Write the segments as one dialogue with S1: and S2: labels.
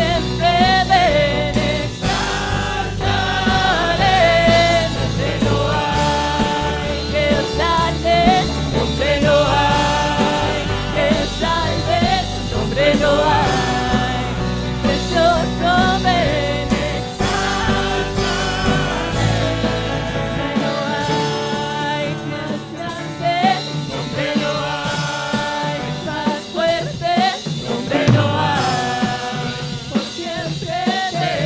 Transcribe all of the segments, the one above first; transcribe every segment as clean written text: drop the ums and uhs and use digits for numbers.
S1: siempre ven, exaltaré. Nombre no hay que salve, nombre no hay que salve, nombre no hay. Precioso ven, exaltaré. Nombre no hay más grande, nombre no hay más fuerte, nombre no hay. Por siempre ven.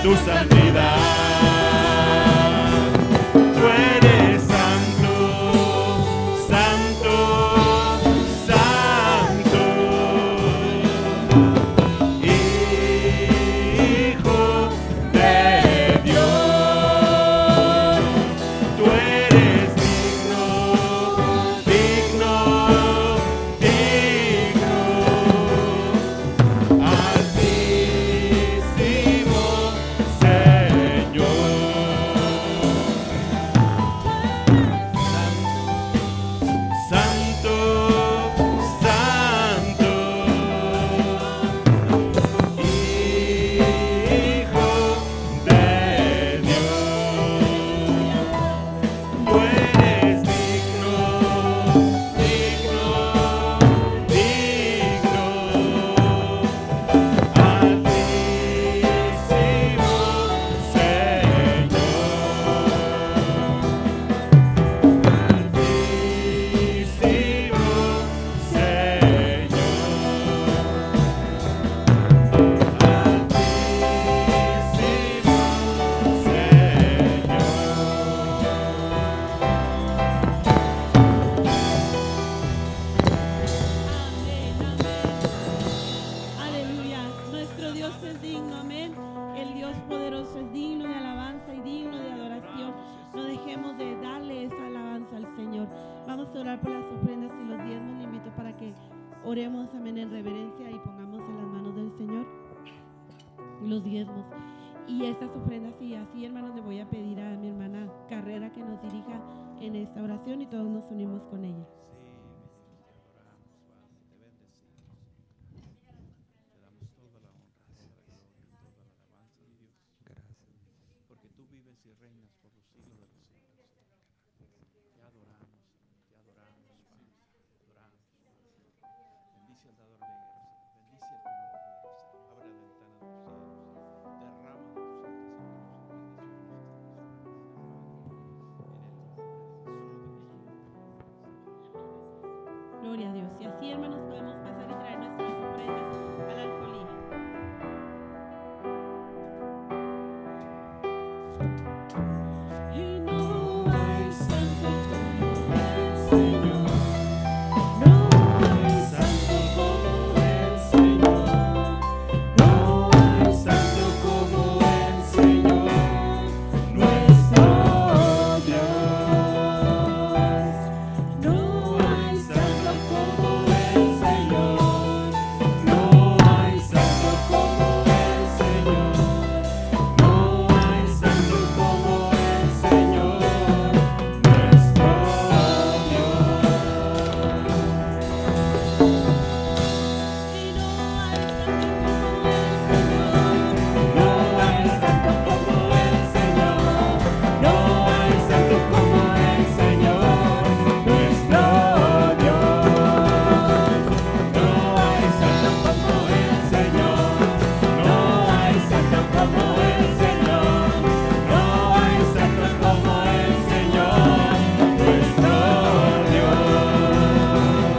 S2: tu santidad. Tú eres santo, santo, santo. Hijo de Dios, tú eres digno, digno, digno. Altísimo Señor. Santo, santo, Hijo de Dios, tú eres digno, digno, digno, altísimo Señor.
S1: Amén, amén. Aleluya. Nuestro Dios es digno, amén. El Dios poderoso es digno de alabanza y digno de adoración. No dejemos de darle esa alabanza al Señor. Vamos a orar por las ofrendas y los diezmos. Le invito para que oremos, amén, en reverencia y pongamos en las manos del Señor los diezmos y estas ofrendas. Y así, hermanos, le voy a pedir a mi hermana Carrera que nos dirija en esta oración y todos nos unimos con ella.
S2: Porque tú vives y reinas por los siglos de los siglos. Te adoramos, Padre. Te adoramos, Padre. Bendice al dador alegre, bendice al comedor alegre. Abre la ventana de los cielos. Derrama de tus bendiciones.
S1: Gloria a Dios. Y así, hermanos, podemos pasar y traer nuestras ofrendas a la alfolía. Y no hay santo como el Señor. No hay santo como el Señor. No hay santo como el Señor, nuestro Dios. No hay santo como el Señor. No hay santo como el Señor. No hay santo como el Señor, nuestro Dios. Y no hay santo como el Señor. No hay santo como el Señor. No hay santo como el Señor, nuestro Dios. No hay santo como el Señor. No hay santo como el Señor, nuestro Dios.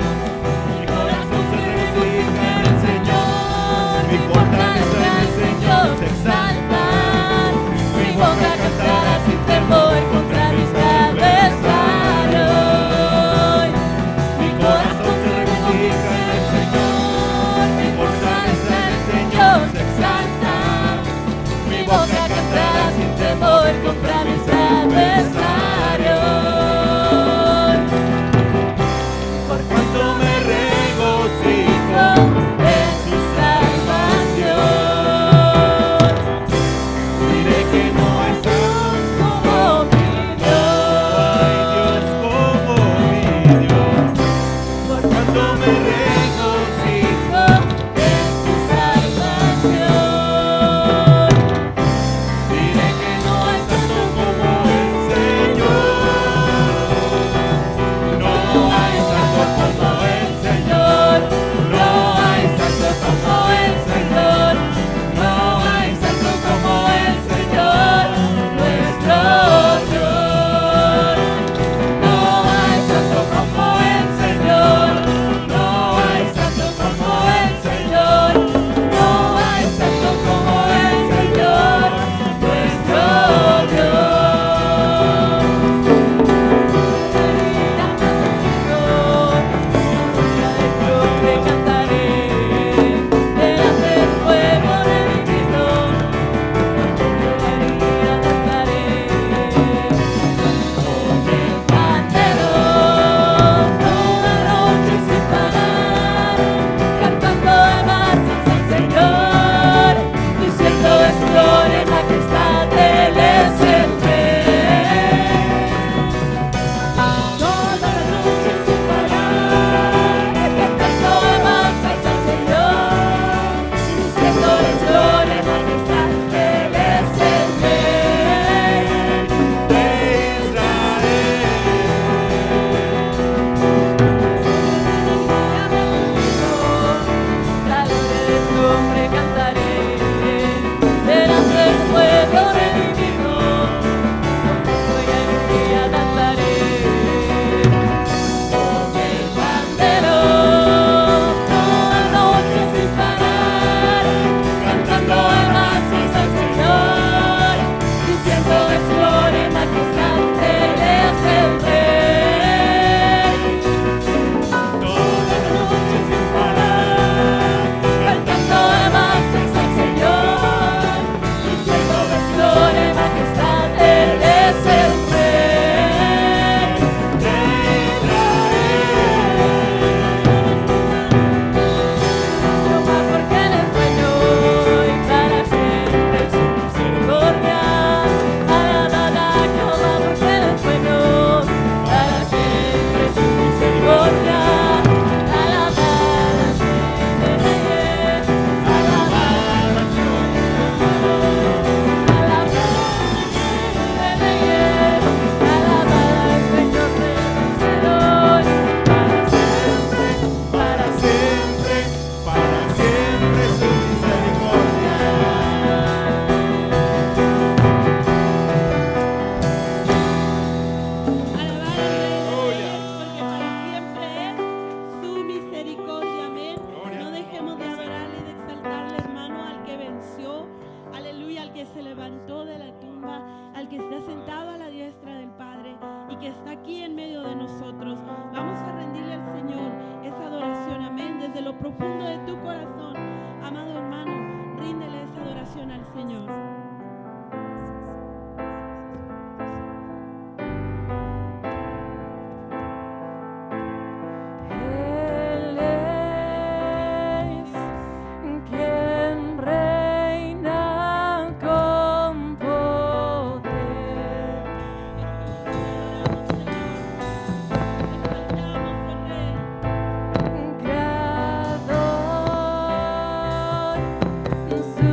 S1: Mi corazón se regocija en el Señor, mi fortaleza en el Señor se exalta. Mi boca cantará sin temor contra mis adversarios. Mi corazón se regocija en el Señor, mi fortaleza en el Señor se exalta. Mi boca cantará sin temor contra mis adversarios.
S2: Por cuanto me regocijo
S1: En su salvación,
S2: diré que no hay santo
S1: como mi
S2: Dios como mi Dios.
S1: Por
S2: Cuando me regocijo
S1: en su salvación,
S2: diré que no hay santo
S1: levantó de la tumba, al que está sentado a la diestra del Padre y que está aquí en medio de nosotros. Vamos a rendirle al Señor esa adoración, amén, desde lo profundo de tu corazón. Amado hermano, ríndele esa adoración al Señor.
S3: Creador, su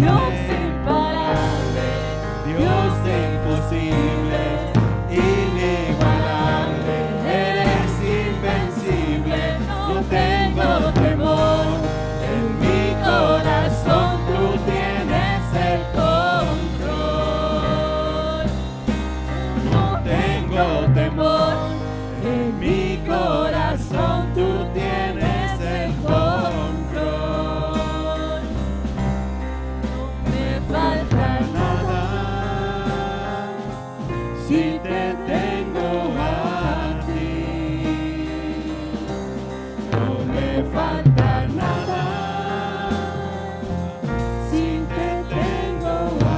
S3: Dios imparable, Dios de imposibles, inigualable, eres invencible. No tengo temor, en mi corazón tú tienes el control. No tengo temor, en mi corazón tú tienes el control. No me falta nada si te tengo a ti. No me falta nada si te tengo a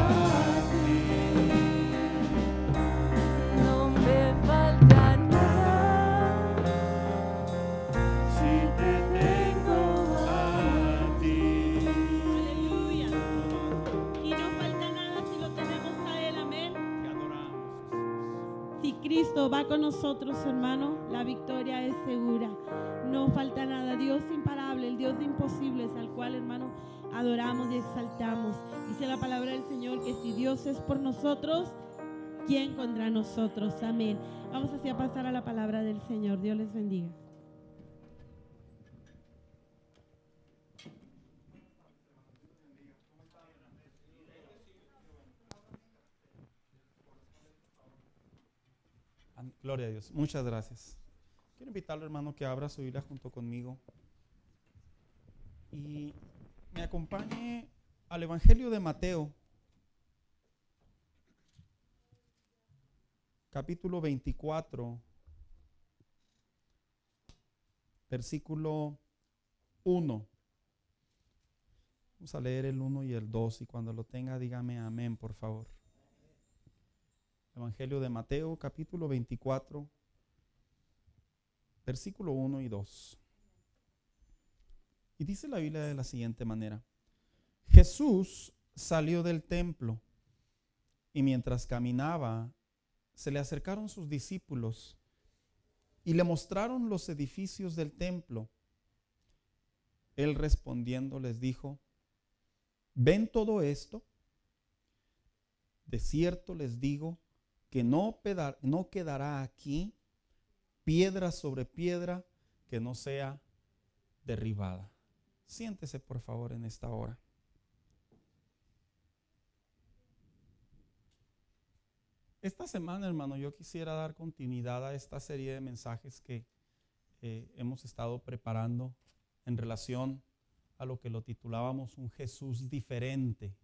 S3: ti. No me falta nada si te tengo a ti.
S1: Aleluya. Y no falta nada si lo tenemos a Él, amén.
S2: Te adoramos, Jesús.
S1: Si Cristo va con nosotros, hermano, la victoria es segura. No falta nada. Dios imparable, el Dios de imposibles, al cual, hermano, adoramos y exaltamos. Dice la palabra del Señor que si Dios es por nosotros, ¿quién contra nosotros? Amén. Vamos así a pasar a la palabra del Señor. Dios les bendiga.
S4: Gloria a Dios. Muchas gracias. Quiero invitarlo, hermano, que abra su Biblia junto conmigo y me acompañe al Evangelio de Mateo, capítulo 24, versículo 1. Vamos a leer el 1 y el 2 y cuando lo tenga dígame amén, por favor. Evangelio de Mateo, capítulo 24, versículo 1 y 2. Y dice la Biblia de la siguiente manera: Jesús salió del templo y mientras caminaba se le acercaron sus discípulos y le mostraron los edificios del templo. Él respondiendo les dijo: ¿ven todo esto? De cierto les digo que no quedará aquí piedra sobre piedra que no sea derribada. Siéntese por favor en esta hora. Esta semana, hermano, yo quisiera dar continuidad a esta serie de mensajes que hemos estado preparando en relación a lo que lo titulábamos un Jesús diferente,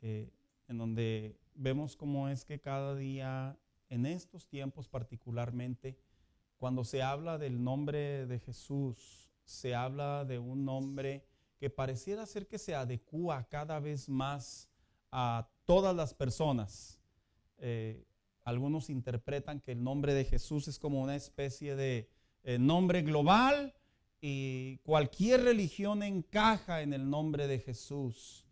S4: en donde vemos cómo es que cada día, en estos tiempos particularmente, cuando se habla del nombre de Jesús, se habla de un nombre que pareciera ser que se adecúa cada vez más a todas las personas. Algunos interpretan que el nombre de Jesús es como una especie de nombre global y cualquier religión encaja en el nombre de Jesús.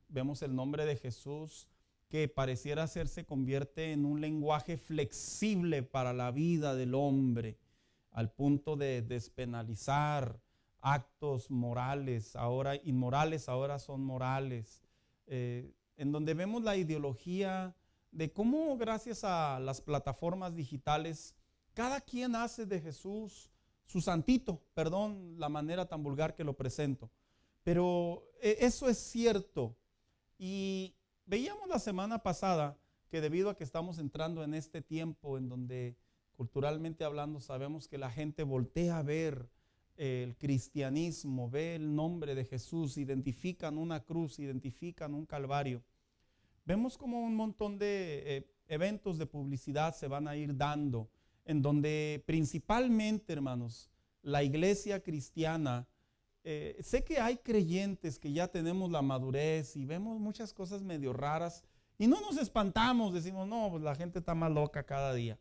S4: Vemos el nombre de Jesús que pareciera ser se convierte en un lenguaje flexible para la vida del hombre, al punto de despenalizar actos morales, ahora inmorales, ahora son morales, en donde vemos la ideología de cómo gracias a las plataformas digitales cada quien hace de Jesús su santito, perdón la manera tan vulgar que lo presento, pero eso es cierto. Y veíamos la semana pasada que debido a que estamos entrando en este tiempo en donde culturalmente hablando sabemos que la gente voltea a ver el cristianismo, ve el nombre de Jesús, identifican una cruz, identifican un calvario. Vemos como un montón de eventos de publicidad se van a ir dando, en donde principalmente, hermanos, la iglesia cristiana, sé que hay creyentes que ya tenemos la madurez y vemos muchas cosas medio raras y no nos espantamos, decimos, no, pues la gente está más loca cada día.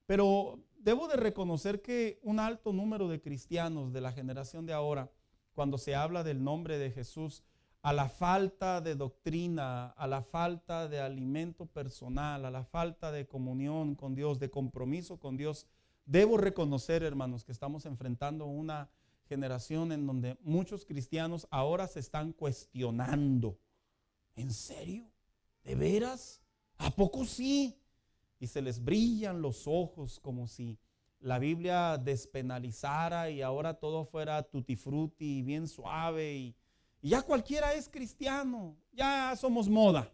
S4: Pero debo de reconocer que un alto número de cristianos de la generación de ahora, cuando se habla del nombre de Jesús, a la falta de doctrina, a la falta de alimento personal, a la falta de comunión con Dios, de compromiso con Dios, debo reconocer, hermanos, que estamos enfrentando una generación en donde muchos cristianos ahora se están cuestionando ¿En serio? ¿De veras? ¿A poco sí? Y se les brillan los ojos como si la Biblia despenalizara y ahora todo fuera tutti frutti, bien suave y ya cualquiera es cristiano, ya somos moda.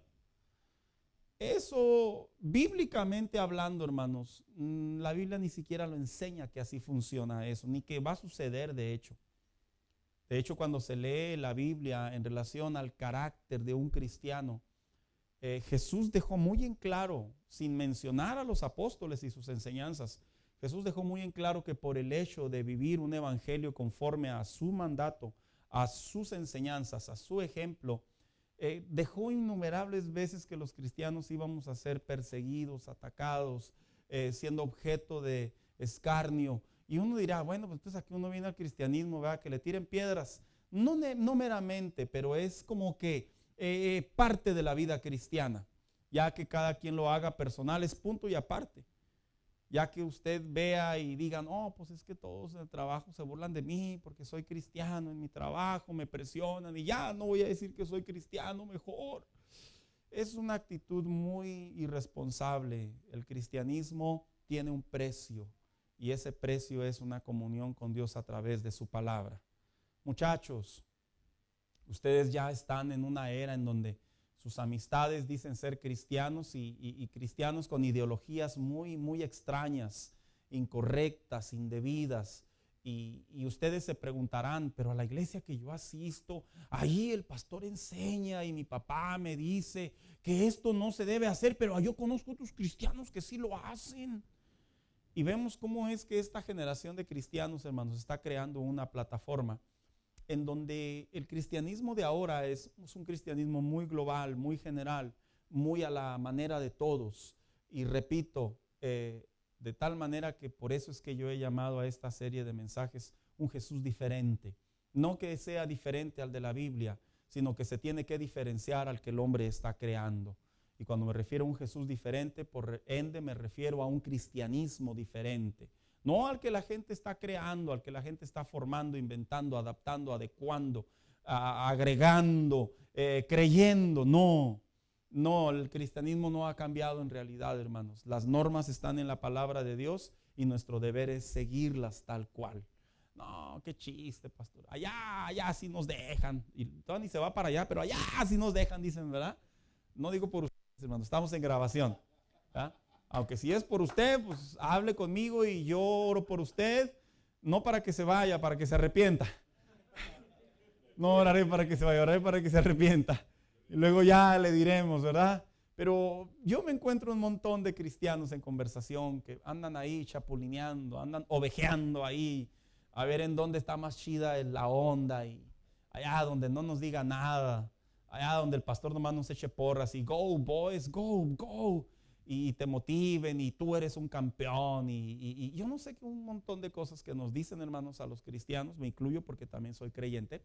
S4: Eso, bíblicamente hablando, hermanos, la Biblia ni siquiera lo enseña que así funciona eso, ni que va a suceder de hecho. De hecho, cuando se lee la Biblia en relación al carácter de un cristiano, Jesús dejó muy en claro, sin mencionar a los apóstoles y sus enseñanzas, Jesús dejó muy en claro que por el hecho de vivir un evangelio conforme a su mandato, a sus enseñanzas, a su ejemplo, dejó innumerables veces que los cristianos íbamos a ser perseguidos, atacados, siendo objeto de escarnio. Y uno dirá, bueno, pues entonces aquí uno viene al cristianismo, ¿verdad? Que le tiren piedras. No meramente, pero es como que parte de la vida cristiana, ya que cada quien lo haga personal, es punto y aparte. Ya que usted vea y diga, no, pues es que todos en el trabajo se burlan de mí porque soy cristiano en mi trabajo, me presionan y ya no voy a decir que soy cristiano mejor. Es una actitud muy irresponsable. El cristianismo tiene un precio y ese precio es una comunión con Dios a través de su palabra. Muchachos, ustedes ya están en una era en donde sus amistades dicen ser cristianos y cristianos con ideologías muy extrañas, incorrectas, indebidas. Y ustedes se preguntarán, pero a la iglesia que yo asisto, ahí el pastor enseña y mi papá me dice que esto no se debe hacer, pero yo conozco otros cristianos que sí lo hacen. Y vemos cómo es que esta generación de cristianos, hermanos, está creando una plataforma en donde el cristianismo de ahora es un cristianismo muy global, muy general, muy a la manera de todos. Y repito, de tal manera que por eso es que yo he llamado a esta serie de mensajes un Jesús diferente. No que sea diferente al de la Biblia, sino que se tiene que diferenciar al que el hombre está creando. Y cuando me refiero a un Jesús diferente, por ende me refiero a un cristianismo diferente. No al que la gente está creando, al que la gente está formando, inventando, adaptando, adecuando, agregando, creyendo. No, el cristianismo no ha cambiado en realidad, hermanos. Las normas están en la palabra de Dios y nuestro deber es seguirlas tal cual. No, qué chiste, pastor. Allá sí nos dejan. Y Tony se va para allá, pero allá sí nos dejan, dicen, ¿verdad? No digo por ustedes, hermanos, estamos en grabación, ¿verdad? Aunque si es por usted, pues hable conmigo y yo oro por usted, no para que se vaya, para que se arrepienta. No oraré para que se vaya, oraré para que se arrepienta. Y luego ya le diremos, ¿verdad? Pero yo me encuentro un montón de cristianos en conversación que andan ahí chapulineando, andan ovejeando ahí, a ver en dónde está más chida la onda y allá donde no nos diga nada, allá donde el pastor nomás nos eche porras y go boys, go. Y te motiven y tú eres un campeón y yo no sé qué un montón de cosas que nos dicen, hermanos, a los cristianos, me incluyo porque también soy creyente,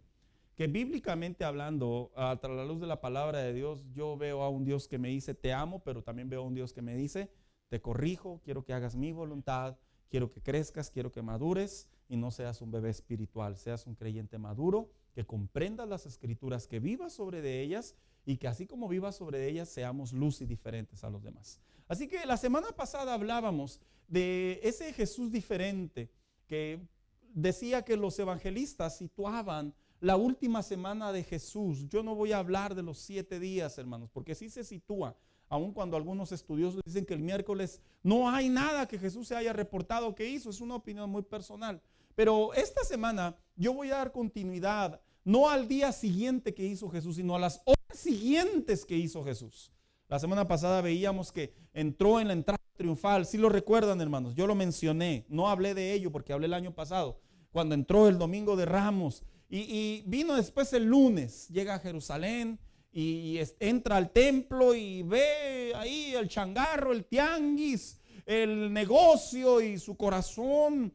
S4: que bíblicamente hablando, a la luz de la palabra de Dios, yo veo a un Dios que me dice te amo, pero también veo a un Dios que me dice te corrijo, quiero que hagas mi voluntad, quiero que crezcas, quiero que madures y no seas un bebé espiritual, seas un creyente maduro, que comprendas las escrituras, que vivas sobre de ellas y que así como vivas sobre ellas seamos luz y diferentes a los demás. Así que la semana pasada hablábamos de ese Jesús diferente que decía que los evangelistas situaban la última semana de Jesús. Yo no voy a hablar de los 7 días, hermanos, porque sí se sitúa, aun cuando algunos estudiosos dicen que el miércoles no hay nada que Jesús se haya reportado que hizo, es una opinión muy personal. Pero esta semana yo voy a dar continuidad, no al día siguiente que hizo Jesús, sino a las horas siguientes que hizo Jesús. La semana pasada veíamos que entró en la entrada triunfal. ¿Sí lo recuerdan, hermanos? Yo lo mencioné, no hablé de ello porque hablé el año pasado, cuando entró el domingo de Ramos y vino después el lunes, llega a Jerusalén y entra al templo y ve ahí el changarro, el tianguis, el negocio y su corazón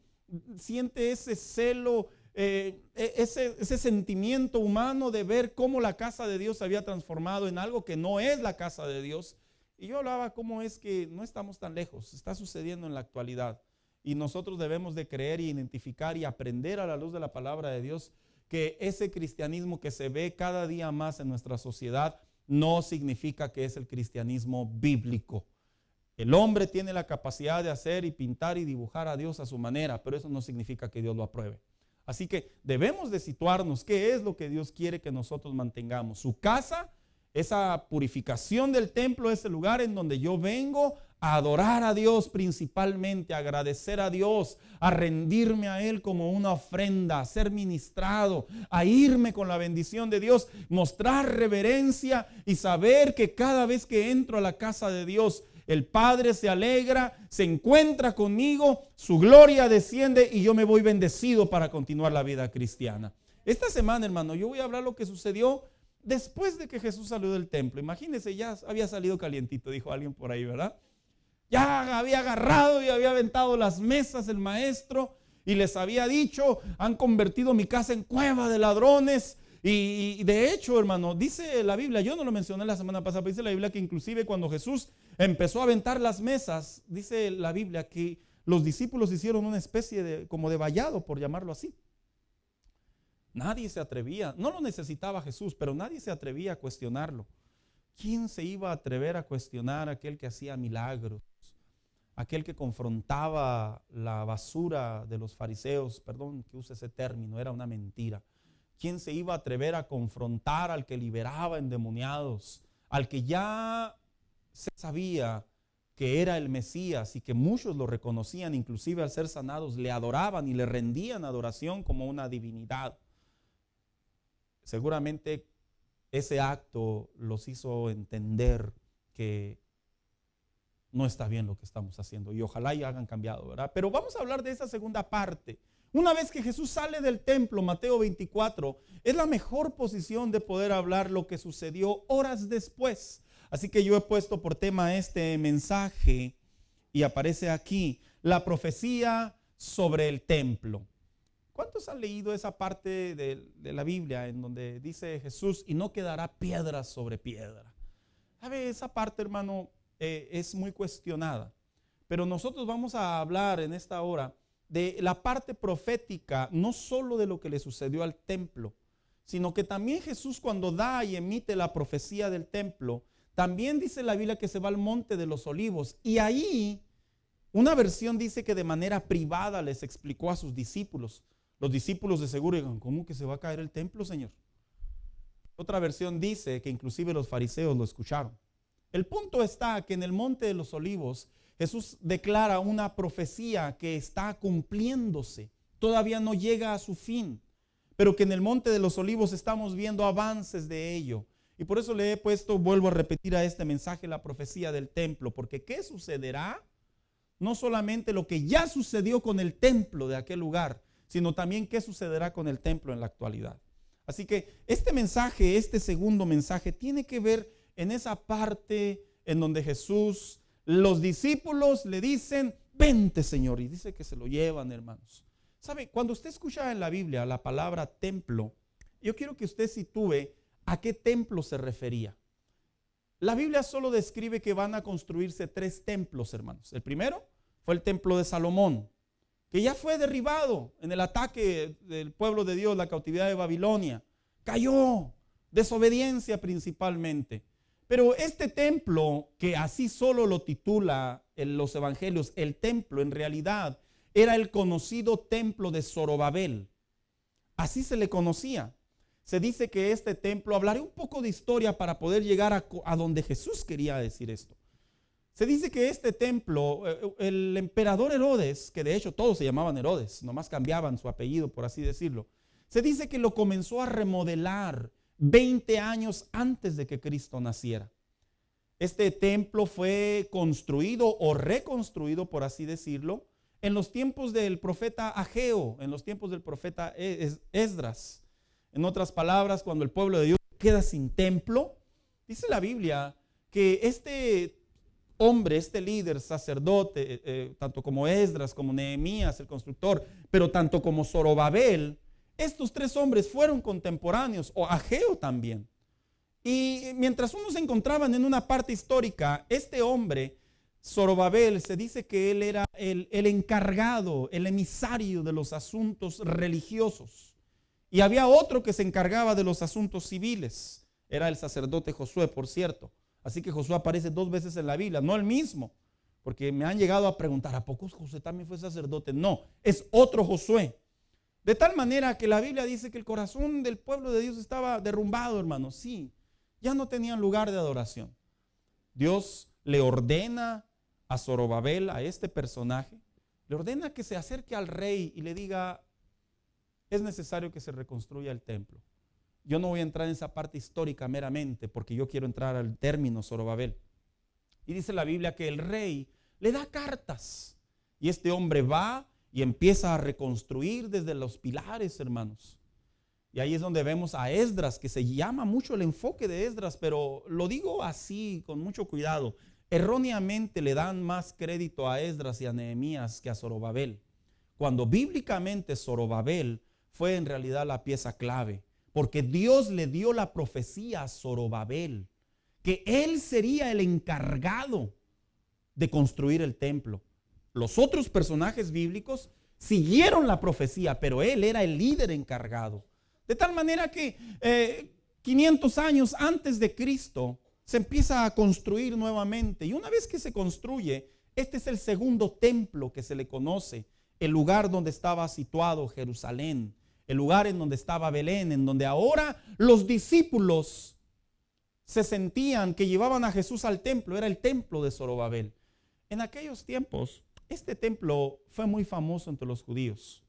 S4: siente ese celo, ese sentimiento humano de ver cómo la casa de Dios se había transformado en algo que no es la casa de Dios. Y yo hablaba cómo es que no estamos tan lejos, está sucediendo en la actualidad. Y nosotros debemos de creer y identificar y aprender a la luz de la palabra de Dios que ese cristianismo que se ve cada día más en nuestra sociedad no significa que es el cristianismo bíblico. El hombre tiene la capacidad de hacer y pintar y dibujar a Dios a su manera, pero eso no significa que Dios lo apruebe. Así que debemos de situarnos qué es lo que Dios quiere que nosotros mantengamos. Su casa, esa purificación del templo, es el lugar en donde yo vengo a adorar a Dios principalmente, a agradecer a Dios, a rendirme a Él como una ofrenda, a ser ministrado, a irme con la bendición de Dios, mostrar reverencia y saber que cada vez que entro a la casa de Dios, el Padre se alegra, se encuentra conmigo, su gloria desciende y yo me voy bendecido para continuar la vida cristiana. Esta semana, hermano, yo voy a hablar lo que sucedió después de que Jesús salió del templo. Imagínense, ya había salido calientito, dijo alguien por ahí, ¿verdad? Ya había agarrado y había aventado las mesas el maestro y les había dicho, han convertido mi casa en cueva de ladrones. Y de hecho, hermano, dice la Biblia, yo no lo mencioné la semana pasada, pero dice la Biblia que inclusive cuando Jesús empezó a aventar las mesas, dice la Biblia que los discípulos hicieron una especie de, como de vallado, por llamarlo así. Nadie se atrevía, no lo necesitaba Jesús, pero nadie se atrevía a cuestionarlo. ¿Quién se iba a atrever a cuestionar a aquel que hacía milagros? Aquel que confrontaba la basura de los fariseos, perdón que use ese término, era una mentira. ¿Quién se iba a atrever a confrontar al que liberaba endemoniados? Al que ya se sabía que era el Mesías y que muchos lo reconocían, inclusive al ser sanados, le adoraban y le rendían adoración como una divinidad. Seguramente ese acto los hizo entender que no está bien lo que estamos haciendo y ojalá ya hayan cambiado, ¿verdad? Pero vamos a hablar de esa segunda parte. Una vez que Jesús sale del templo, Mateo 24, es la mejor posición de poder hablar lo que sucedió horas después. Así que yo he puesto por tema este mensaje y aparece aquí, la profecía sobre el templo. ¿Cuántos han leído esa parte de la Biblia en donde dice Jesús, y no quedará piedra sobre piedra? ¿Sabe? Esa parte, hermano, es muy cuestionada. Pero nosotros vamos a hablar en esta hora de la parte profética, no solo de lo que le sucedió al templo, sino que también Jesús cuando da y emite la profecía del templo, también dice la Biblia que se va al monte de los olivos y ahí una versión dice que de manera privada les explicó a sus discípulos. Los discípulos de seguro digan, ¿cómo que se va a caer el templo, Señor? Otra versión dice que inclusive los fariseos lo escucharon. El punto está que en el monte de los olivos Jesús declara una profecía que está cumpliéndose, todavía no llega a su fin, pero que en el monte de los olivos estamos viendo avances de ello. Y por eso le he puesto, vuelvo a repetir a este mensaje, la profecía del templo, porque ¿qué sucederá? No solamente lo que ya sucedió con el templo de aquel lugar, sino también qué sucederá con el templo en la actualidad. Así que este mensaje, este segundo mensaje, tiene que ver en esa parte en donde Jesús, los discípulos le dicen, vente Señor, y dice que se lo llevan, hermanos. ¿Sabe? Cuando usted escucha en la Biblia la palabra templo, yo quiero que usted sitúe a qué templo se refería. La Biblia solo describe que van a construirse 3 templos, hermanos. El primero fue el templo de Salomón, que ya fue derribado en el ataque del pueblo de Dios, la cautividad de Babilonia. Cayó, desobediencia principalmente. Pero este templo, que así solo lo titula en los evangelios, el templo, en realidad era el conocido templo de Zorobabel. Así se le conocía. Se dice que este templo, hablaré un poco de historia para poder llegar a donde Jesús quería decir esto. Se dice que este templo, el emperador Herodes, que de hecho todos se llamaban Herodes, nomás cambiaban su apellido por así decirlo, se dice que lo comenzó a remodelar 20 años antes de que Cristo naciera. Este templo fue construido o reconstruido, por así decirlo, en los tiempos del profeta Ageo, en los tiempos del profeta Esdras. En otras palabras, cuando el pueblo de Dios queda sin templo, dice la Biblia que este hombre, este líder, sacerdote, tanto como Esdras, como Nehemías, el constructor, pero tanto como Zorobabel, estos 3 hombres fueron contemporáneos, o Ageo también. Y mientras unos se encontraban en una parte histórica, este hombre, Zorobabel, se dice que él era el encargado, el emisario de los asuntos religiosos. Y había otro que se encargaba de los asuntos civiles. Era el sacerdote Josué, por cierto. Así que Josué aparece 2 veces en la Biblia, no el mismo. Porque me han llegado a preguntar, ¿a poco Josué también fue sacerdote? No, es otro Josué. De tal manera que la Biblia dice que el corazón del pueblo de Dios estaba derrumbado, hermanos. Sí, ya no tenían lugar de adoración. Dios le ordena a Zorobabel, a este personaje, le ordena que se acerque al rey y le diga, es necesario que se reconstruya el templo. Yo no voy a entrar en esa parte histórica meramente, porque yo quiero entrar al término Zorobabel. Y dice la Biblia que el rey le da cartas. Y este hombre va y empieza a reconstruir desde los pilares, hermanos. Y ahí es donde vemos a Esdras, que se llama mucho el enfoque de Esdras, pero lo digo así, con mucho cuidado. Erróneamente le dan más crédito a Esdras y a Nehemías que a Zorobabel, cuando bíblicamente Zorobabel fue en realidad la pieza clave, porque Dios le dio la profecía a Zorobabel, que él sería el encargado de construir el templo. Los otros personajes bíblicos siguieron la profecía, pero él era el líder encargado. De tal manera que 500 años antes de Cristo se empieza a construir nuevamente. Y una vez que se construye, este es el segundo templo que se le conoce, el lugar donde estaba situado Jerusalén, el lugar en donde estaba Belén, en donde ahora los discípulos se sentían que llevaban a Jesús al templo, era el templo de Zorobabel. En aquellos tiempos, este templo fue muy famoso entre los judíos,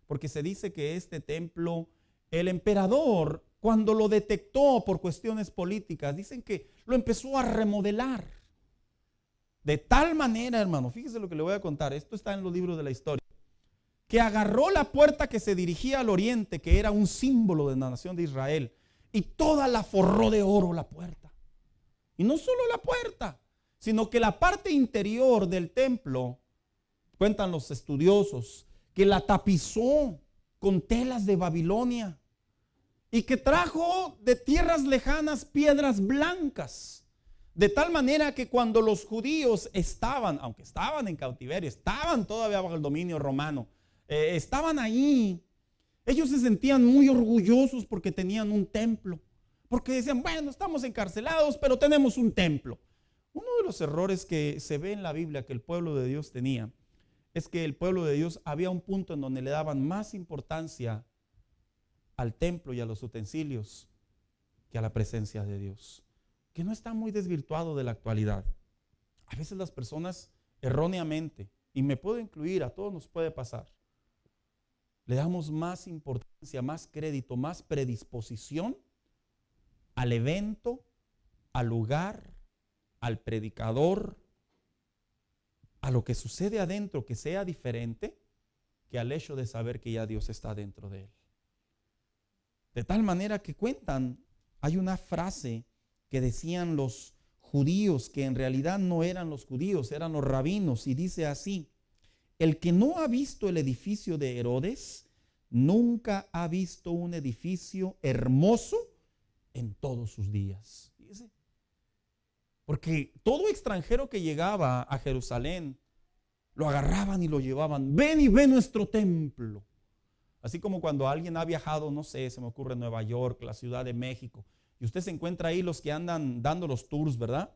S4: porque se dice que este templo, el emperador, cuando lo detectó por cuestiones políticas, dicen que lo empezó a remodelar. De tal manera, hermano, fíjese lo que le voy a contar, esto está en los libros de la historia, que agarró la puerta que se dirigía al oriente, que era un símbolo de la nación de Israel, y toda la forró de oro la puerta. Y no solo la puerta, sino que la parte interior del templo, cuentan los estudiosos, que la tapizó con telas de Babilonia y que trajo de tierras lejanas piedras blancas. De tal manera que cuando los judíos estaban, aunque estaban en cautiverio, estaban todavía bajo el dominio romano, estaban ahí, ellos se sentían muy orgullosos porque tenían un templo. Porque decían, bueno, estamos encarcelados, pero tenemos un templo. Uno de los errores que se ve en la Biblia que el pueblo de Dios tenía es que el pueblo de Dios había un punto en donde le daban más importancia al templo y a los utensilios que a la presencia de Dios, que no está muy desvirtuado de la actualidad. A veces las personas erróneamente, y me puedo incluir, a todos nos puede pasar, le damos más importancia, más crédito, más predisposición al evento, al lugar, al predicador, a lo que sucede adentro que sea diferente, que al hecho de saber que ya Dios está dentro de él. De tal manera que cuentan, hay una frase que decían los judíos, que en realidad no eran los judíos, eran los rabinos, y dice así: el que no ha visto el edificio de Herodes, nunca ha visto un edificio hermoso en todos sus días. Fíjese. Porque todo extranjero que llegaba a Jerusalén, lo agarraban y lo llevaban. Ven y ve nuestro templo. Así como cuando alguien ha viajado, no sé, se me ocurre Nueva York, la Ciudad de México, y usted se encuentra ahí los que andan dando los tours, ¿verdad?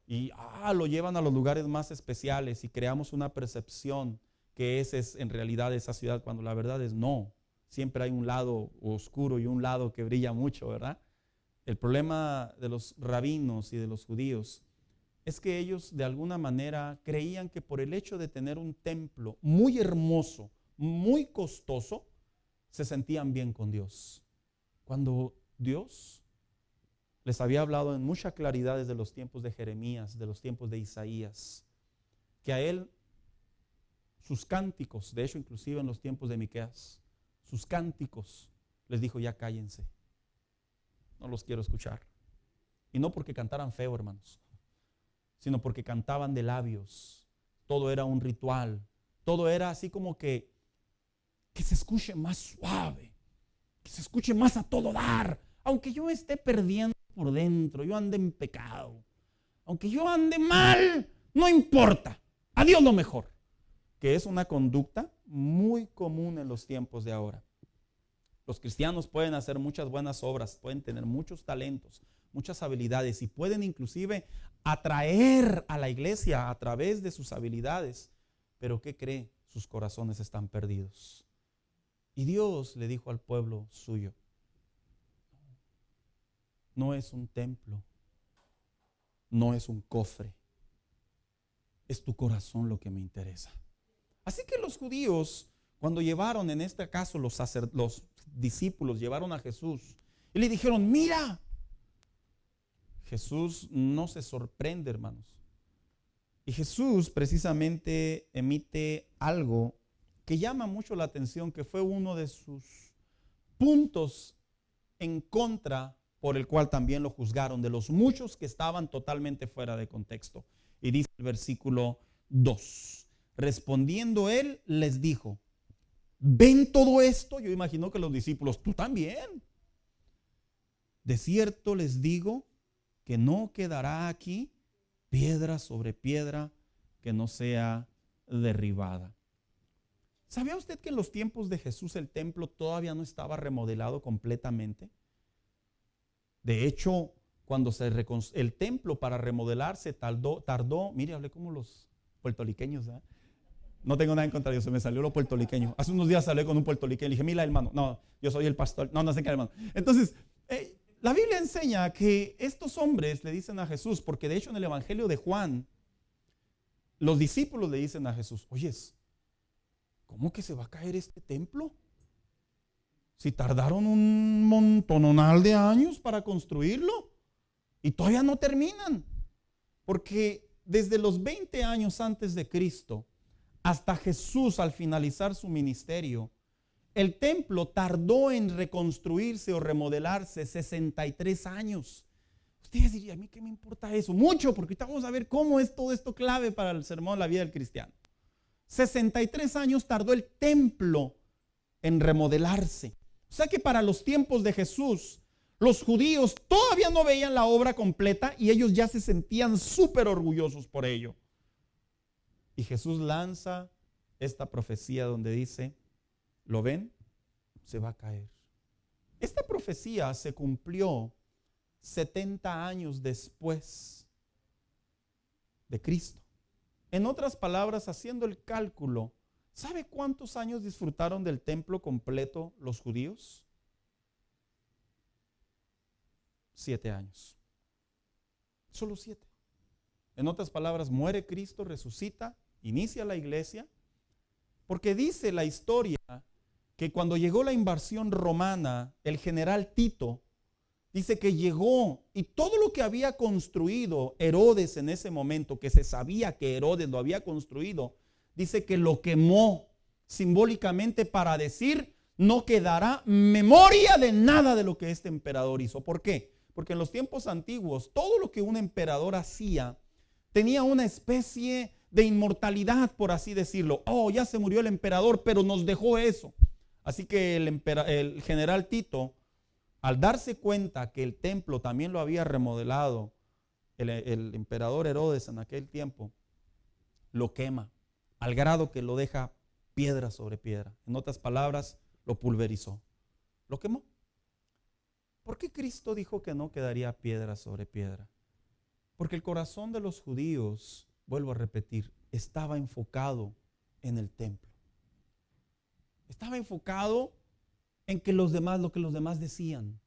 S4: Y lo llevan a los lugares más especiales y creamos una percepción que ese es en realidad esa ciudad, cuando la verdad es no. Siempre hay un lado oscuro y un lado que brilla mucho, ¿verdad? El problema de los rabinos y de los judíos es que ellos de alguna manera creían que por el hecho de tener un templo muy hermoso, muy costoso, se sentían bien con Dios. Cuando Dios les había hablado en mucha claridad desde los tiempos de Jeremías, de los tiempos de Isaías, que a él, sus cánticos, de hecho inclusive en los tiempos de Miqueas, sus cánticos, les dijo: ya cállense, no los quiero escuchar. Y no porque cantaran feo, hermanos, sino porque cantaban de labios. Todo era un ritual, todo era así como que se escuche más suave, que se escuche más a todo dar, aunque yo esté perdiendo por dentro, yo ande en pecado, aunque yo ande mal, no importa, a Dios lo mejor, que es una conducta muy común en los tiempos de ahora. Los cristianos pueden hacer muchas buenas obras, pueden tener muchos talentos, muchas habilidades y pueden inclusive atraer a la iglesia a través de sus habilidades. Pero ¿qué cree? Sus corazones están perdidos. Y Dios le dijo al pueblo suyo, no es un templo, no es un cofre, es tu corazón lo que me interesa. Así que los judíos, cuando llevaron, en este caso los discípulos llevaron a Jesús y le dijeron, mira, Jesús no se sorprende, hermanos. Y Jesús precisamente emite algo que llama mucho la atención, que fue uno de sus puntos en contra por el cual también lo juzgaron, de los muchos que estaban totalmente fuera de contexto. Y dice el versículo 2, respondiendo él les dijo, ¿ven todo esto? Yo imagino que los discípulos, tú también. De cierto les digo que no quedará aquí piedra sobre piedra que no sea derribada. ¿Sabía usted que en los tiempos de Jesús el templo todavía no estaba remodelado completamente? De hecho, cuando el templo para remodelarse tardó, mire, hablé como los puertorriqueños, ¿eh? No tengo nada en contra de Dios, se me salió lo puertorriqueño. Hace unos días hablé con un puertorriqueño y le dije, mira hermano, no, yo soy el pastor, no sé qué hermano. Entonces, la Biblia enseña que estos hombres le dicen a Jesús, porque de hecho en el Evangelio de Juan, los discípulos le dicen a Jesús, oyes, ¿cómo que se va a caer este templo? Si tardaron un montonal de años para construirlo y todavía no terminan. Porque desde los 20 años antes de Cristo hasta Jesús al finalizar su ministerio, el templo tardó en reconstruirse o remodelarse 63 años. Ustedes dirían, ¿a mí qué me importa eso? Mucho, porque ahorita vamos a ver cómo es todo esto clave para el sermón de la vida del cristiano. 63 años tardó el templo en remodelarse. O sea que para los tiempos de Jesús, los judíos todavía no veían la obra completa y ellos ya se sentían súper orgullosos por ello. Y Jesús lanza esta profecía donde dice, ¿lo ven? Se va a caer. Esta profecía se cumplió 70 años después de Cristo. En otras palabras, haciendo el cálculo, ¿sabe cuántos años disfrutaron del templo completo los judíos? 7 años. Solo 7. En otras palabras, muere Cristo, resucita, inicia la iglesia, porque dice la historia que cuando llegó la invasión romana, el general Tito dice que llegó y todo lo que había construido Herodes en ese momento, que se sabía que Herodes lo había construido, dice que lo quemó simbólicamente para decir, no quedará memoria de nada de lo que este emperador hizo. ¿Por qué? Porque en los tiempos antiguos, todo lo que un emperador hacía tenía una especie de inmortalidad, por así decirlo. Oh, ya se murió el emperador, pero nos dejó eso. Así que el general Tito, al darse cuenta que el templo también lo había remodelado el emperador Herodes en aquel tiempo, lo quema, al grado que lo deja piedra sobre piedra. En otras palabras, lo pulverizó, lo quemó. ¿Por qué Cristo dijo que no quedaría piedra sobre piedra? Porque el corazón de los judíos, vuelvo a repetir, estaba enfocado en el templo. Estaba enfocado en que lo que los demás decían.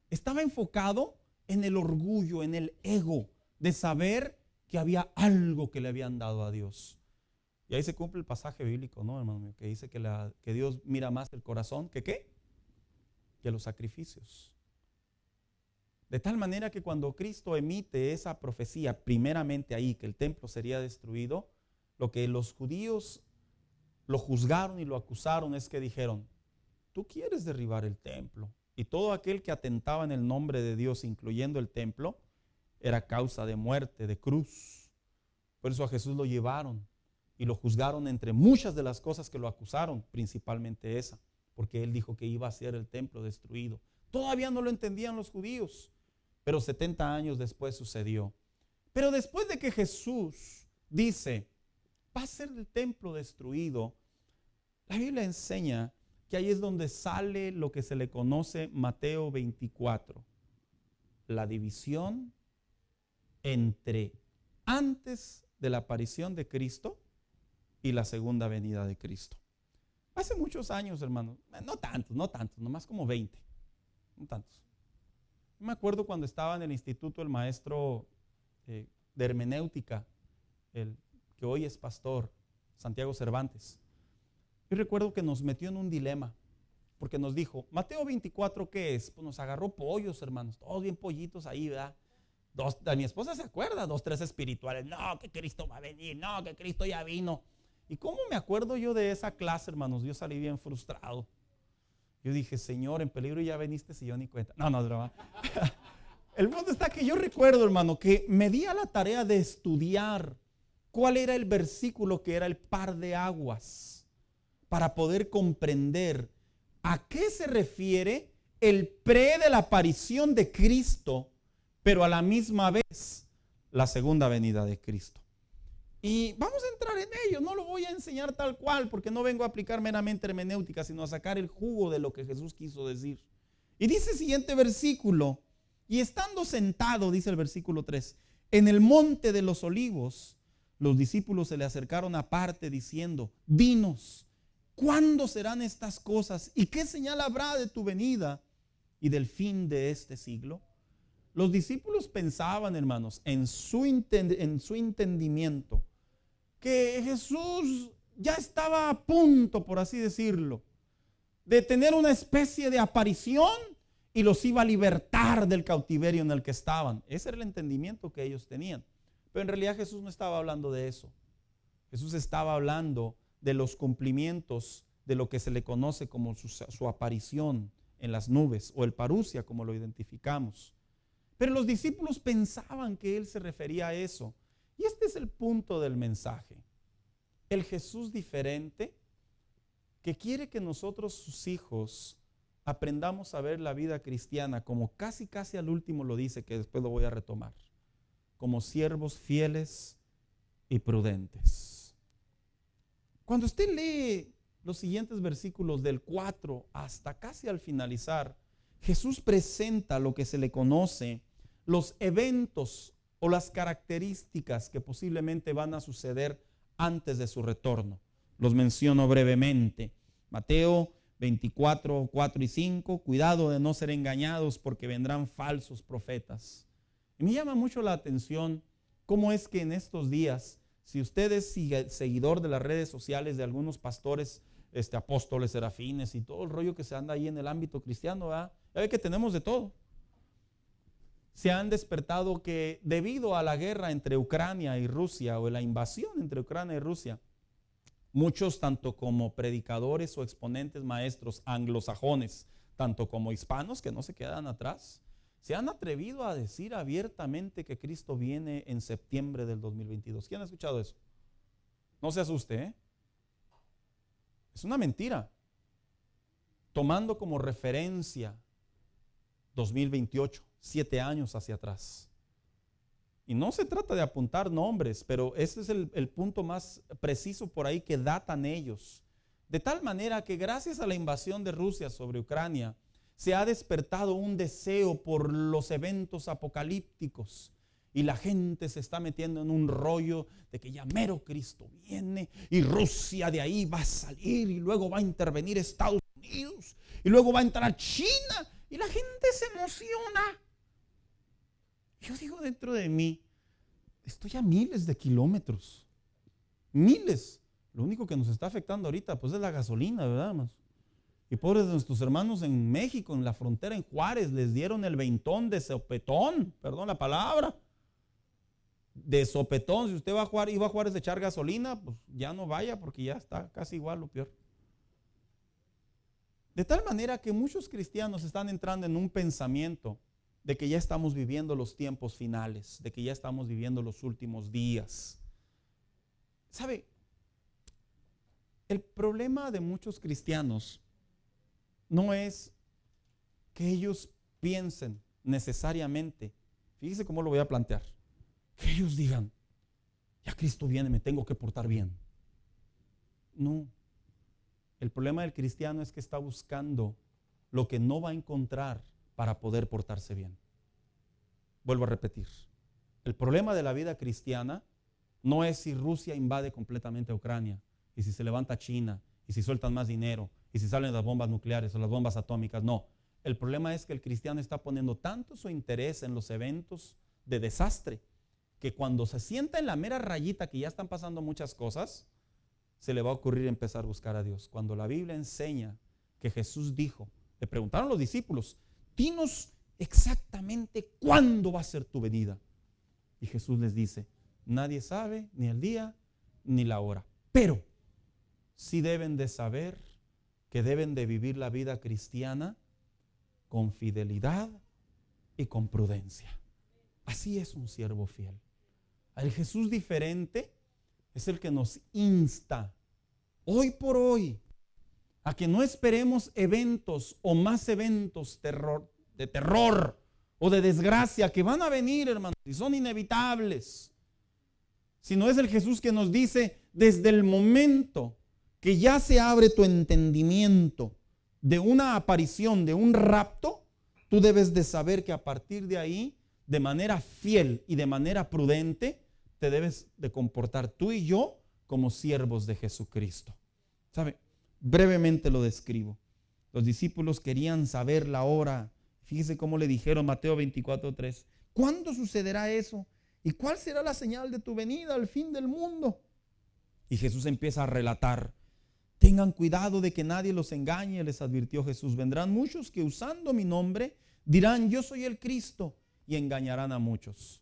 S4: Estaba enfocado en el orgullo, en el ego de saber que había algo que le habían dado a Dios. Y ahí se cumple el pasaje bíblico, ¿no, hermano mío? Que dice que Dios mira más el corazón que ¿qué? Que los sacrificios. De tal manera que cuando Cristo emite esa profecía, primeramente ahí, que el templo sería destruido, lo que los judíos lo juzgaron y lo acusaron es que dijeron, tú quieres derribar el templo. Y todo aquel que atentaba en el nombre de Dios, incluyendo el templo, era causa de muerte, de cruz. Por eso a Jesús lo llevaron y lo juzgaron entre muchas de las cosas que lo acusaron, principalmente esa, porque él dijo que iba a ser el templo destruido. Todavía no lo entendían los judíos, pero 70 años después sucedió. Pero después de que Jesús dice, va a ser el templo destruido, la Biblia enseña que ahí es donde sale lo que se le conoce Mateo 24, la división entre antes de la aparición de Cristo y la segunda venida de Cristo. Hace muchos años, hermanos, no tantos, nomás como 20, no tantos. Me acuerdo cuando estaba en el instituto el maestro de hermenéutica, el que hoy es pastor, Santiago Cervantes. Yo recuerdo que nos metió en un dilema, porque nos dijo, Mateo 24, ¿qué es? Pues nos agarró pollos, hermanos, todos bien pollitos ahí, ¿verdad? Mi esposa se acuerda, 2, 3 espirituales, no, que Cristo va a venir, no, que Cristo ya vino. ¿Y cómo me acuerdo yo de esa clase, hermanos? Yo salí bien frustrado. Yo dije, Señor, en peligro ya veniste si yo ni cuenta. No, es broma. El punto está que yo recuerdo, hermano, que me di a la tarea de estudiar cuál era el versículo que era el par de aguas para poder comprender a qué se refiere el pre de la aparición de Cristo, pero a la misma vez la segunda venida de Cristo. Y vamos a entrar en ello, no lo voy a enseñar tal cual porque no vengo a aplicar meramente hermenéutica, sino a sacar el jugo de lo que Jesús quiso decir. Y dice el siguiente versículo, y estando sentado, dice el versículo 3, en el monte de los olivos, los discípulos se le acercaron aparte diciendo, dinos, ¿cuándo serán estas cosas? ¿Y qué señal habrá de tu venida y del fin de este siglo? Los discípulos pensaban, hermanos, en su entendimiento, que Jesús ya estaba a punto, por así decirlo, de tener una especie de aparición y los iba a libertar del cautiverio en el que estaban. Ese era el entendimiento que ellos tenían. Pero en realidad Jesús no estaba hablando de eso. Jesús estaba hablando de los cumplimientos de lo que se le conoce como su aparición en las nubes o el parusia, como lo identificamos. Pero los discípulos pensaban que él se refería a eso. Y este es el punto del mensaje. El Jesús diferente que quiere que nosotros, sus hijos, aprendamos a ver la vida cristiana como casi al último lo dice, que después lo voy a retomar, como siervos fieles y prudentes. Cuando usted lee los siguientes versículos del 4 hasta casi al finalizar, Jesús presenta lo que se le conoce los eventos o las características que posiblemente van a suceder antes de su retorno. Los menciono brevemente. Mateo 24, 4 y 5, cuidado de no ser engañados porque vendrán falsos profetas. Y me llama mucho la atención cómo es que en estos días, si usted es seguidor de las redes sociales de algunos pastores, apóstoles, serafines y todo el rollo que se anda ahí en el ámbito cristiano, ¿verdad? Ya ve que tenemos de todo. Se han despertado que debido a la guerra entre Ucrania y Rusia o la invasión entre Ucrania y Rusia, muchos tanto como predicadores o exponentes maestros anglosajones, tanto como hispanos que no se quedan atrás, se han atrevido a decir abiertamente que Cristo viene en septiembre del 2022. ¿Quién ha escuchado eso? No se asuste, ¿eh? Es una mentira. Tomando como referencia 2028, 7 años hacia atrás. Y no se trata de apuntar nombres, pero ese es el punto más preciso por ahí que datan ellos. De tal manera que gracias a la invasión de Rusia sobre Ucrania, se ha despertado un deseo por los eventos apocalípticos. Y la gente se está metiendo en un rollo de que ya mero Cristo viene y Rusia de ahí va a salir y luego va a intervenir Estados Unidos y luego va a entrar China y la gente se emociona. Yo digo dentro de mí, estoy a miles de kilómetros, miles. Lo único que nos está afectando ahorita pues es la gasolina, ¿verdad, hermanos? Y pobres de nuestros hermanos en México, en la frontera en Juárez, les dieron el veintón de sopetón, perdón la palabra, de sopetón. Si usted iba a Juárez de echar gasolina, pues ya no vaya porque ya está casi igual o peor. De tal manera que muchos cristianos están entrando en un pensamiento de que ya estamos viviendo los tiempos finales, de que ya estamos viviendo los últimos días. ¿Sabe? El problema de muchos cristianos no es que ellos piensen necesariamente, fíjese cómo lo voy a plantear, que ellos digan, ya Cristo viene, me tengo que portar bien. No. El problema del cristiano es que está buscando lo que no va a encontrar para poder portarse bien. Vuelvo a repetir. El problema de la vida cristiana no es si Rusia invade completamente Ucrania, y si se levanta China, y si sueltan más dinero, y si salen las bombas nucleares o las bombas atómicas. No. El problema es que el cristiano está poniendo tanto su interés en los eventos de desastre, que cuando se sienta en la mera rayita que ya están pasando muchas cosas, se le va a ocurrir empezar a buscar a Dios. Cuando la Biblia enseña que Jesús dijo, le preguntaron los discípulos, dinos exactamente cuándo va a ser tu venida. Y Jesús les dice, nadie sabe ni el día ni la hora, pero sí deben de saber que deben de vivir la vida cristiana con fidelidad y con prudencia. Así es un siervo fiel. El Jesús diferente es el que nos insta hoy por hoy a que no esperemos eventos o más eventos de terror o de desgracia que van a venir, hermanos, y son inevitables. Sino es el Jesús que nos dice, desde el momento que ya se abre tu entendimiento de una aparición, de un rapto, tú debes de saber que a partir de ahí, de manera fiel y de manera prudente, te debes de comportar tú y yo como siervos de Jesucristo. ¿Sabe? Brevemente lo describo. Los discípulos querían saber la hora. Fíjese cómo le dijeron, Mateo 24:3. ¿Cuándo sucederá eso? ¿Y cuál será la señal de tu venida al fin del mundo? Y Jesús empieza a relatar. Tengan cuidado de que nadie los engañe, les advirtió Jesús. Vendrán muchos que usando mi nombre dirán, yo soy el Cristo, y engañarán a muchos.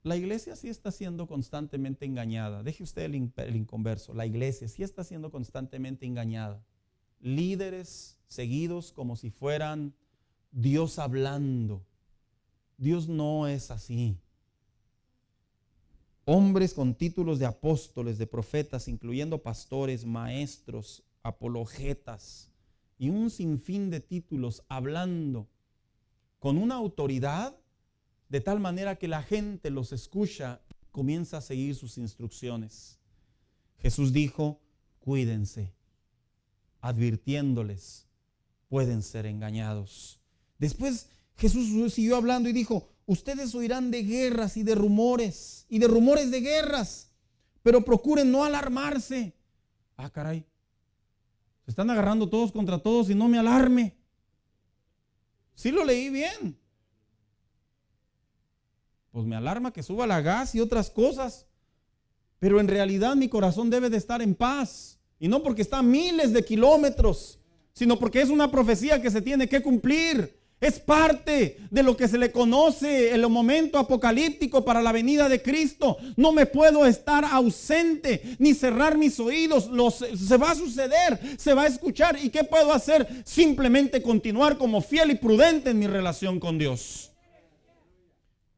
S4: La iglesia sí está siendo constantemente engañada. Deje usted el inconverso. La iglesia sí está siendo constantemente engañada. Líderes seguidos como si fueran Dios hablando. Dios no es así. Hombres con títulos de apóstoles, de profetas, incluyendo pastores, maestros, apologetas y un sinfín de títulos hablando con una autoridad de tal manera que la gente los escucha, comienza a seguir sus instrucciones. Jesús dijo, cuídense, advirtiéndoles, pueden ser engañados. Después Jesús siguió hablando y dijo, ustedes oirán de guerras y de rumores de guerras, pero procuren no alarmarse. Ah, caray, se están agarrando todos contra todos y no me alarme. Sí lo leí bien. Pues me alarma que suba la gas y otras cosas, pero en realidad mi corazón debe de estar en paz, y no porque está a miles de kilómetros, sino porque es una profecía que se tiene que cumplir. Es parte de lo que se le conoce el momento apocalíptico para la venida de Cristo. No me puedo estar ausente ni cerrar mis oídos. Se va a suceder, se va a escuchar. ¿Y qué puedo hacer? Simplemente continuar como fiel y prudente en mi relación con Dios.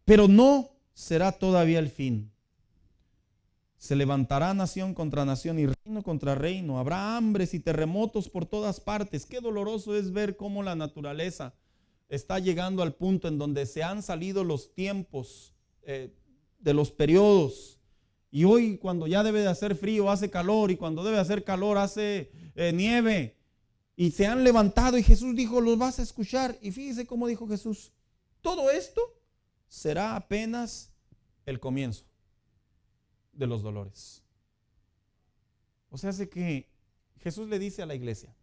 S4: Pero no será todavía el fin. Se levantará nación contra nación y reino contra reino. Habrá hambres y terremotos por todas partes. Qué doloroso es ver cómo la naturaleza está llegando al punto en donde se han salido los tiempos de los periodos. Y hoy, cuando ya debe de hacer frío, hace calor, y cuando debe de hacer calor, hace nieve. Y se han levantado, y Jesús dijo, los vas a escuchar. Y fíjese cómo dijo Jesús, todo esto será apenas el comienzo de los dolores. O sea, hace que Jesús le dice a la iglesia,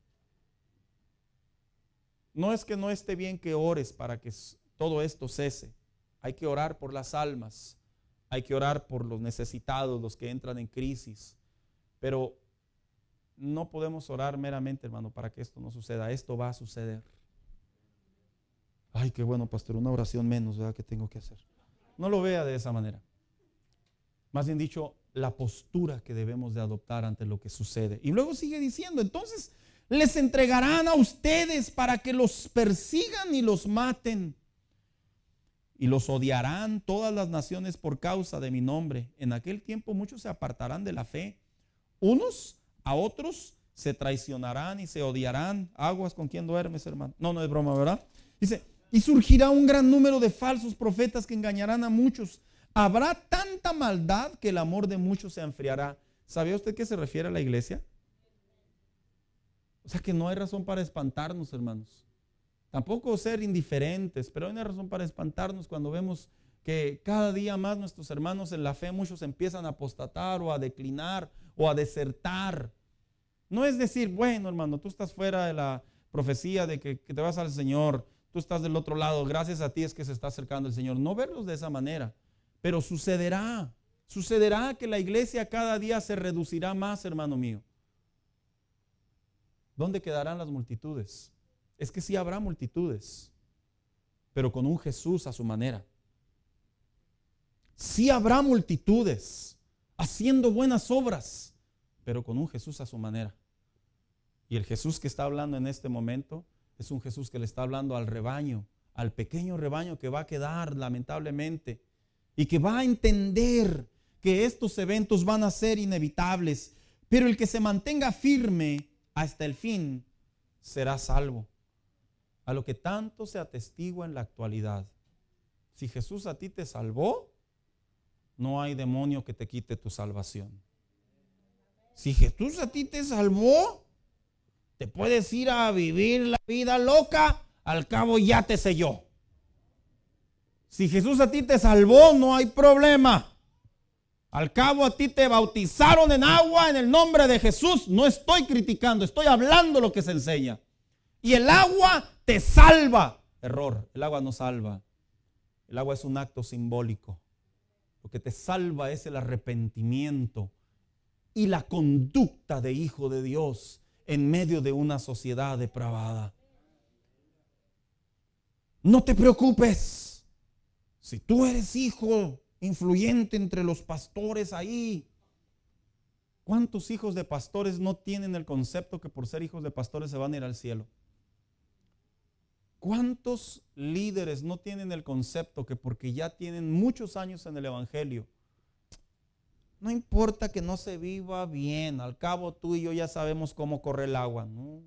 S4: no es que no esté bien que ores para que todo esto cese. Hay que orar por las almas, hay que orar por los necesitados, los que entran en crisis. Pero no podemos orar meramente, hermano, para que esto no suceda. Esto va a suceder. Ay, qué bueno, pastor, una oración menos, ¿verdad? Que tengo que hacer. No lo vea de esa manera. Más bien dicho, la postura que debemos de adoptar ante lo que sucede. Y luego sigue diciendo, entonces les entregarán a ustedes para que los persigan y los maten. Y los odiarán todas las naciones por causa de mi nombre. En aquel tiempo muchos se apartarán de la fe. Unos a otros se traicionarán y se odiarán. Aguas con quien duermes, hermano. No es broma, ¿verdad? Dice, y surgirá un gran número de falsos profetas que engañarán a muchos. Habrá tanta maldad que el amor de muchos se enfriará. ¿Sabía usted qué se refiere a la iglesia? O sea que no hay razón para espantarnos, hermanos. Tampoco ser indiferentes, pero hay una razón para espantarnos cuando vemos que cada día más nuestros hermanos en la fe, muchos empiezan a apostatar o a declinar o a desertar. No es decir, bueno, hermano, tú estás fuera de la profecía de que te vas al Señor, tú estás del otro lado, gracias a ti es que se está acercando el Señor. No verlos de esa manera, pero sucederá que la iglesia cada día se reducirá más, hermano mío. ¿Dónde quedarán las multitudes? Es que sí habrá multitudes, pero con un Jesús a su manera. Sí habrá multitudes haciendo buenas obras, pero con un Jesús a su manera. Y el Jesús que está hablando en este momento es un Jesús que le está hablando al rebaño, al pequeño rebaño que va a quedar lamentablemente y que va a entender que estos eventos van a ser inevitables, pero el que se mantenga firme hasta el fin será salvo. A lo que tanto se atestigua en la actualidad. Si Jesús a ti te salvó, no hay demonio que te quite tu salvación. Si Jesús a ti te salvó, te puedes ir a vivir la vida loca, al cabo ya te selló. Si Jesús a ti te salvó, no hay problema. Al cabo a ti te bautizaron en agua en el nombre de Jesús. No estoy criticando, estoy hablando lo que se enseña. Y el agua te salva. Error, el agua no salva. El agua es un acto simbólico. Lo que te salva es el arrepentimiento y la conducta de hijo de Dios en medio de una sociedad depravada. No te preocupes. Si tú eres hijo influyente entre los pastores ahí, ¿cuántos hijos de pastores no tienen el concepto que por ser hijos de pastores se van a ir al cielo? ¿Cuántos líderes no tienen el concepto que porque ya tienen muchos años en el evangelio, no importa que no se viva bien, al cabo tú y yo ya sabemos cómo corre el agua? No.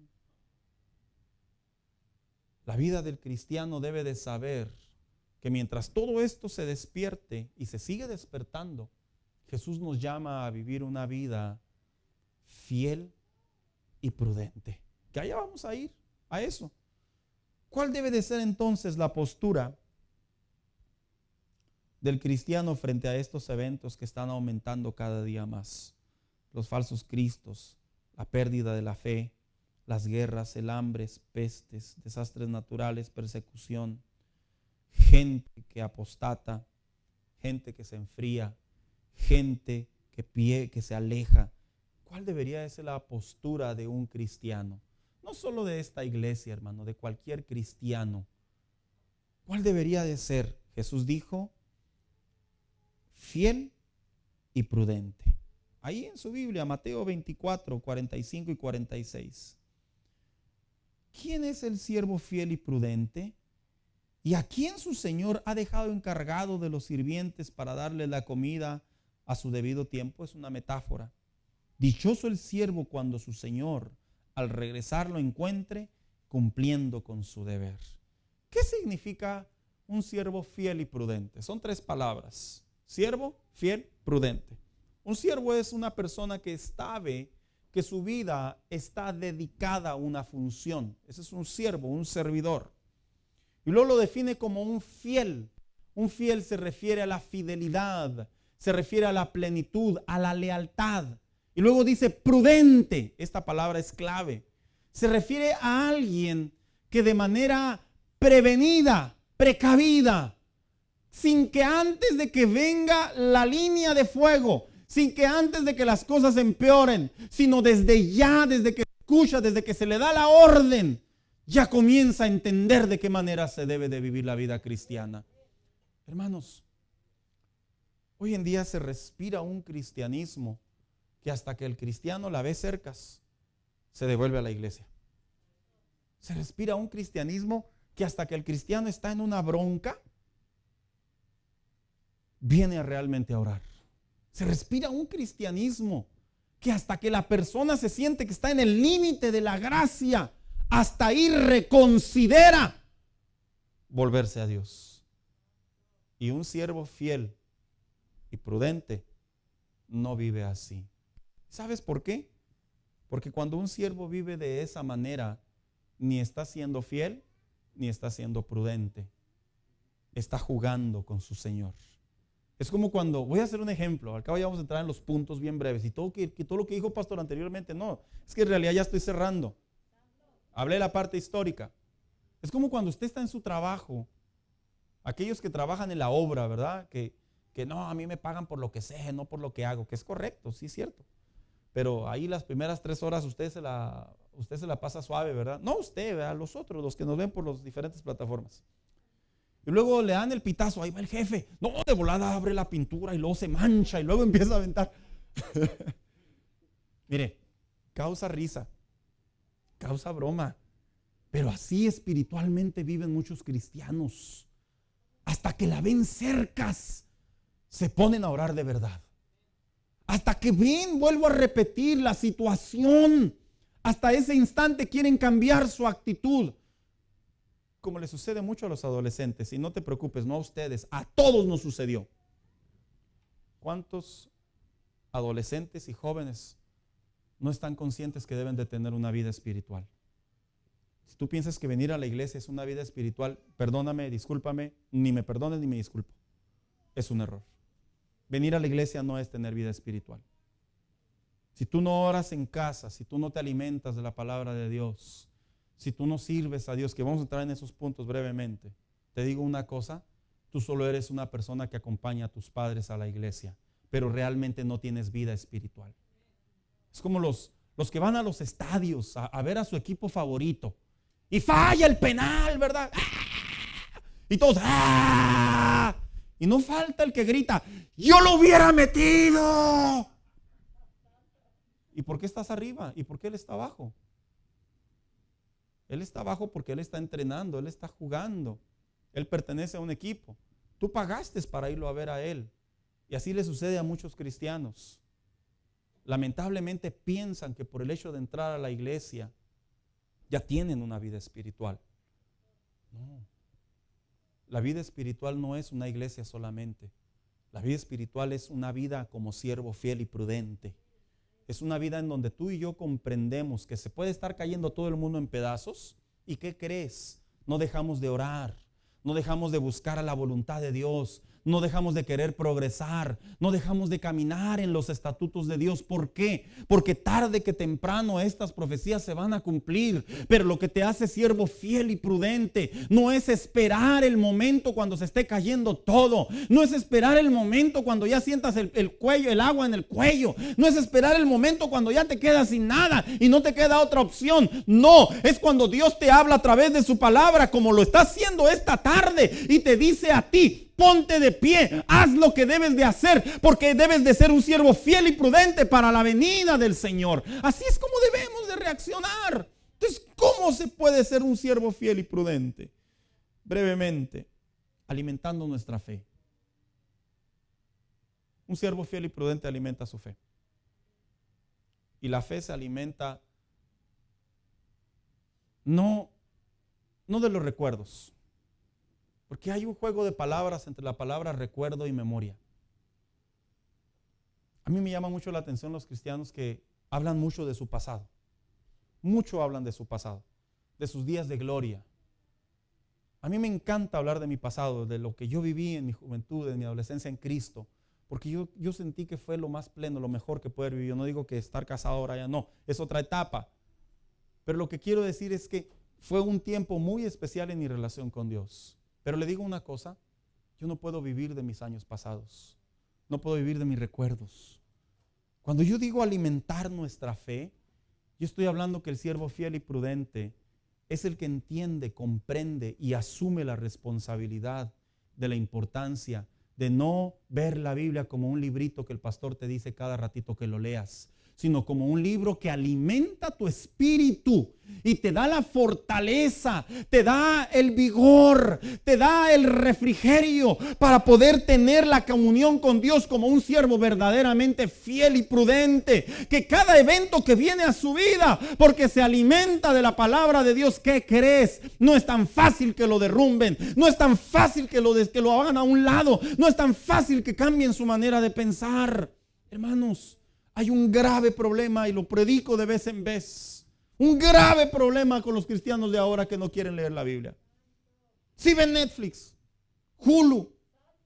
S4: La vida del cristiano debe de saber que mientras todo esto se despierte y se sigue despertando, Jesús nos llama a vivir una vida fiel y prudente. Que allá vamos a ir, a eso. ¿Cuál debe de ser entonces la postura del cristiano frente a estos eventos que están aumentando cada día más? Los falsos cristos, la pérdida de la fe, las guerras, el hambre, pestes, desastres naturales, persecución, gente que apostata, gente que se enfría, gente que se aleja. ¿Cuál debería de ser la postura de un cristiano? No solo de esta iglesia, hermano, de cualquier cristiano. ¿Cuál debería de ser? Jesús dijo, fiel y prudente. Ahí en su Biblia, Mateo 24, 45 y 46. ¿Quién es el siervo fiel y prudente? ¿Y a quién su Señor ha dejado encargado de los sirvientes para darle la comida a su debido tiempo? Es una metáfora. Dichoso el siervo cuando su Señor al regresar lo encuentre cumpliendo con su deber. ¿Qué significa un siervo fiel y prudente? Son 3 palabras. Siervo, fiel, prudente. Un siervo es una persona que sabe que su vida está dedicada a una función. Ese es un siervo, un servidor. Y luego lo define como un fiel. Un fiel se refiere a la fidelidad, se refiere a la plenitud, a la lealtad. Y luego dice prudente, esta palabra es clave. Se refiere a alguien que de manera prevenida, precavida, sin que antes de que venga la línea de fuego, sin que antes de que las cosas empeoren, sino desde ya, desde que escucha, desde que se le da la orden, ya comienza a entender de qué manera se debe de vivir la vida cristiana. Hermanos, hoy en día se respira un cristianismo que hasta que el cristiano la ve cercas, se devuelve a la iglesia. Se respira un cristianismo que hasta que el cristiano está en una bronca, viene realmente a orar. Se respira un cristianismo que hasta que la persona se siente que está en el límite de la gracia, hasta ahí reconsidera volverse a Dios. Y un siervo fiel y prudente no vive así. ¿Sabes por qué? Porque cuando un siervo vive de esa manera, ni está siendo fiel, ni está siendo prudente. Está jugando con su Señor. Es como cuando, voy a hacer un ejemplo, al cabo ya vamos a entrar en los puntos bien breves. Y todo lo que dijo pastor anteriormente, no, es que en realidad ya estoy cerrando. Hablé de la parte histórica. Es como cuando usted está en su trabajo, aquellos que trabajan en la obra, ¿verdad? Que no, a mí me pagan por lo que sé, no por lo que hago, que es correcto, sí es cierto. Pero ahí las primeras 3 horas usted se la pasa suave, ¿verdad? No usted, ¿verdad? Los otros, los que nos ven por las diferentes plataformas. Y luego le dan el pitazo, ahí va el jefe. No, de volada abre la pintura y luego se mancha y luego empieza a aventar. Mire, causa risa, causa broma. Pero así espiritualmente viven muchos cristianos. Hasta que la ven cercas, se ponen a orar de verdad. Hasta que ven, vuelvo a repetir, la situación. Hasta ese instante quieren cambiar su actitud. Como le sucede mucho a los adolescentes. Y no te preocupes, no a ustedes, a todos nos sucedió. ¿Cuántos adolescentes y jóvenes no están conscientes que deben de tener una vida espiritual? Si tú piensas que venir a la iglesia es una vida espiritual, perdóname, discúlpame, ni me perdones ni me disculpo. Es un error. Venir a la iglesia no es tener vida espiritual. Si tú no oras en casa, si tú no te alimentas de la palabra de Dios, si tú no sirves a Dios, que vamos a entrar en esos puntos brevemente, te digo una cosa, tú solo eres una persona que acompaña a tus padres a la iglesia, pero realmente no tienes vida espiritual. Es como los que van a los estadios a ver a su equipo favorito y falla el penal, ¿verdad? ¡Ah! Y todos ¡ah! Y no falta el que grita, ¡yo lo hubiera metido! ¿Y por qué estás arriba? ¿Y por qué él está abajo? Él está abajo porque él está entrenando, él está jugando. Él pertenece a un equipo. Tú pagaste para irlo a ver a él. Y así le sucede a muchos cristianos. Lamentablemente piensan que por el hecho de entrar a la iglesia ya tienen una vida espiritual. No. La vida espiritual no es una iglesia solamente. La vida espiritual es una vida como siervo fiel y prudente. Es una vida en donde tú y yo comprendemos que se puede estar cayendo todo el mundo en pedazos. ¿Y qué crees? No dejamos de orar, no dejamos de buscar a la voluntad de Dios, no dejamos de querer progresar, no dejamos de caminar en los estatutos de Dios. ¿Por qué? Porque tarde que temprano estas profecías se van a cumplir. Pero lo que te hace siervo fiel y prudente no es esperar el momento cuando se esté cayendo todo. No es esperar el momento cuando ya sientas el agua en el cuello. No es esperar el momento cuando ya te quedas sin nada y no te queda otra opción. No, es cuando Dios te habla a través de su palabra, como lo está haciendo esta tarde, y te dice a ti: ponte de pie, haz lo que debes de hacer, porque debes de ser un siervo fiel y prudente para la venida del Señor. Así es como debemos de reaccionar. Entonces, ¿cómo se puede ser un siervo fiel y prudente? Brevemente, alimentando nuestra fe. Un siervo fiel y prudente alimenta su fe. Y la fe se alimenta no de los recuerdos. Porque hay un juego de palabras entre la palabra recuerdo y memoria. A mí me llama mucho la atención los cristianos que hablan mucho de su pasado. Mucho hablan de su pasado, de sus días de gloria. A mí me encanta hablar de mi pasado, de lo que yo viví en mi juventud, en mi adolescencia en Cristo. Porque yo sentí que fue lo más pleno, lo mejor que pude vivir. Yo no digo que estar casado ahora ya no, es otra etapa. Pero lo que quiero decir es que fue un tiempo muy especial en mi relación con Dios. Pero le digo una cosa, yo no puedo vivir de mis años pasados, no puedo vivir de mis recuerdos. Cuando yo digo alimentar nuestra fe, yo estoy hablando que el siervo fiel y prudente es el que entiende, comprende y asume la responsabilidad de la importancia de no ver la Biblia como un librito que el pastor te dice cada ratito que lo leas, sino como un libro que alimenta tu espíritu y te da la fortaleza, te da el vigor, te da el refrigerio para poder tener la comunión con Dios como un siervo verdaderamente fiel y prudente, que cada evento que viene a su vida, porque se alimenta de la palabra de Dios, ¿qué crees? No es tan fácil que lo derrumben, no es tan fácil que lo hagan a un lado, no es tan fácil que cambien su manera de pensar. Hermanos, hay un grave problema, y lo predico de vez en vez. Un grave problema con los cristianos de ahora que no quieren leer la Biblia. Si ven Netflix, Hulu,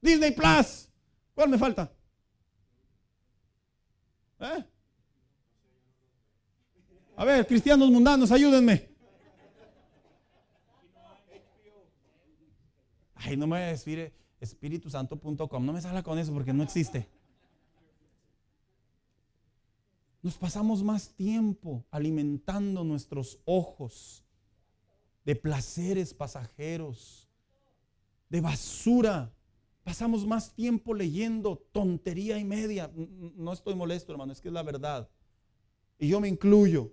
S4: Disney Plus, ¿cuál me falta? A ver, cristianos mundanos, ayúdenme. Ay, no me desfire espiritusanto.com, no me salga con eso porque no existe. Nos pasamos más tiempo alimentando nuestros ojos de placeres pasajeros, de basura. Pasamos más tiempo leyendo tontería y media. No estoy molesto, hermano, es que es la verdad. Y yo me incluyo.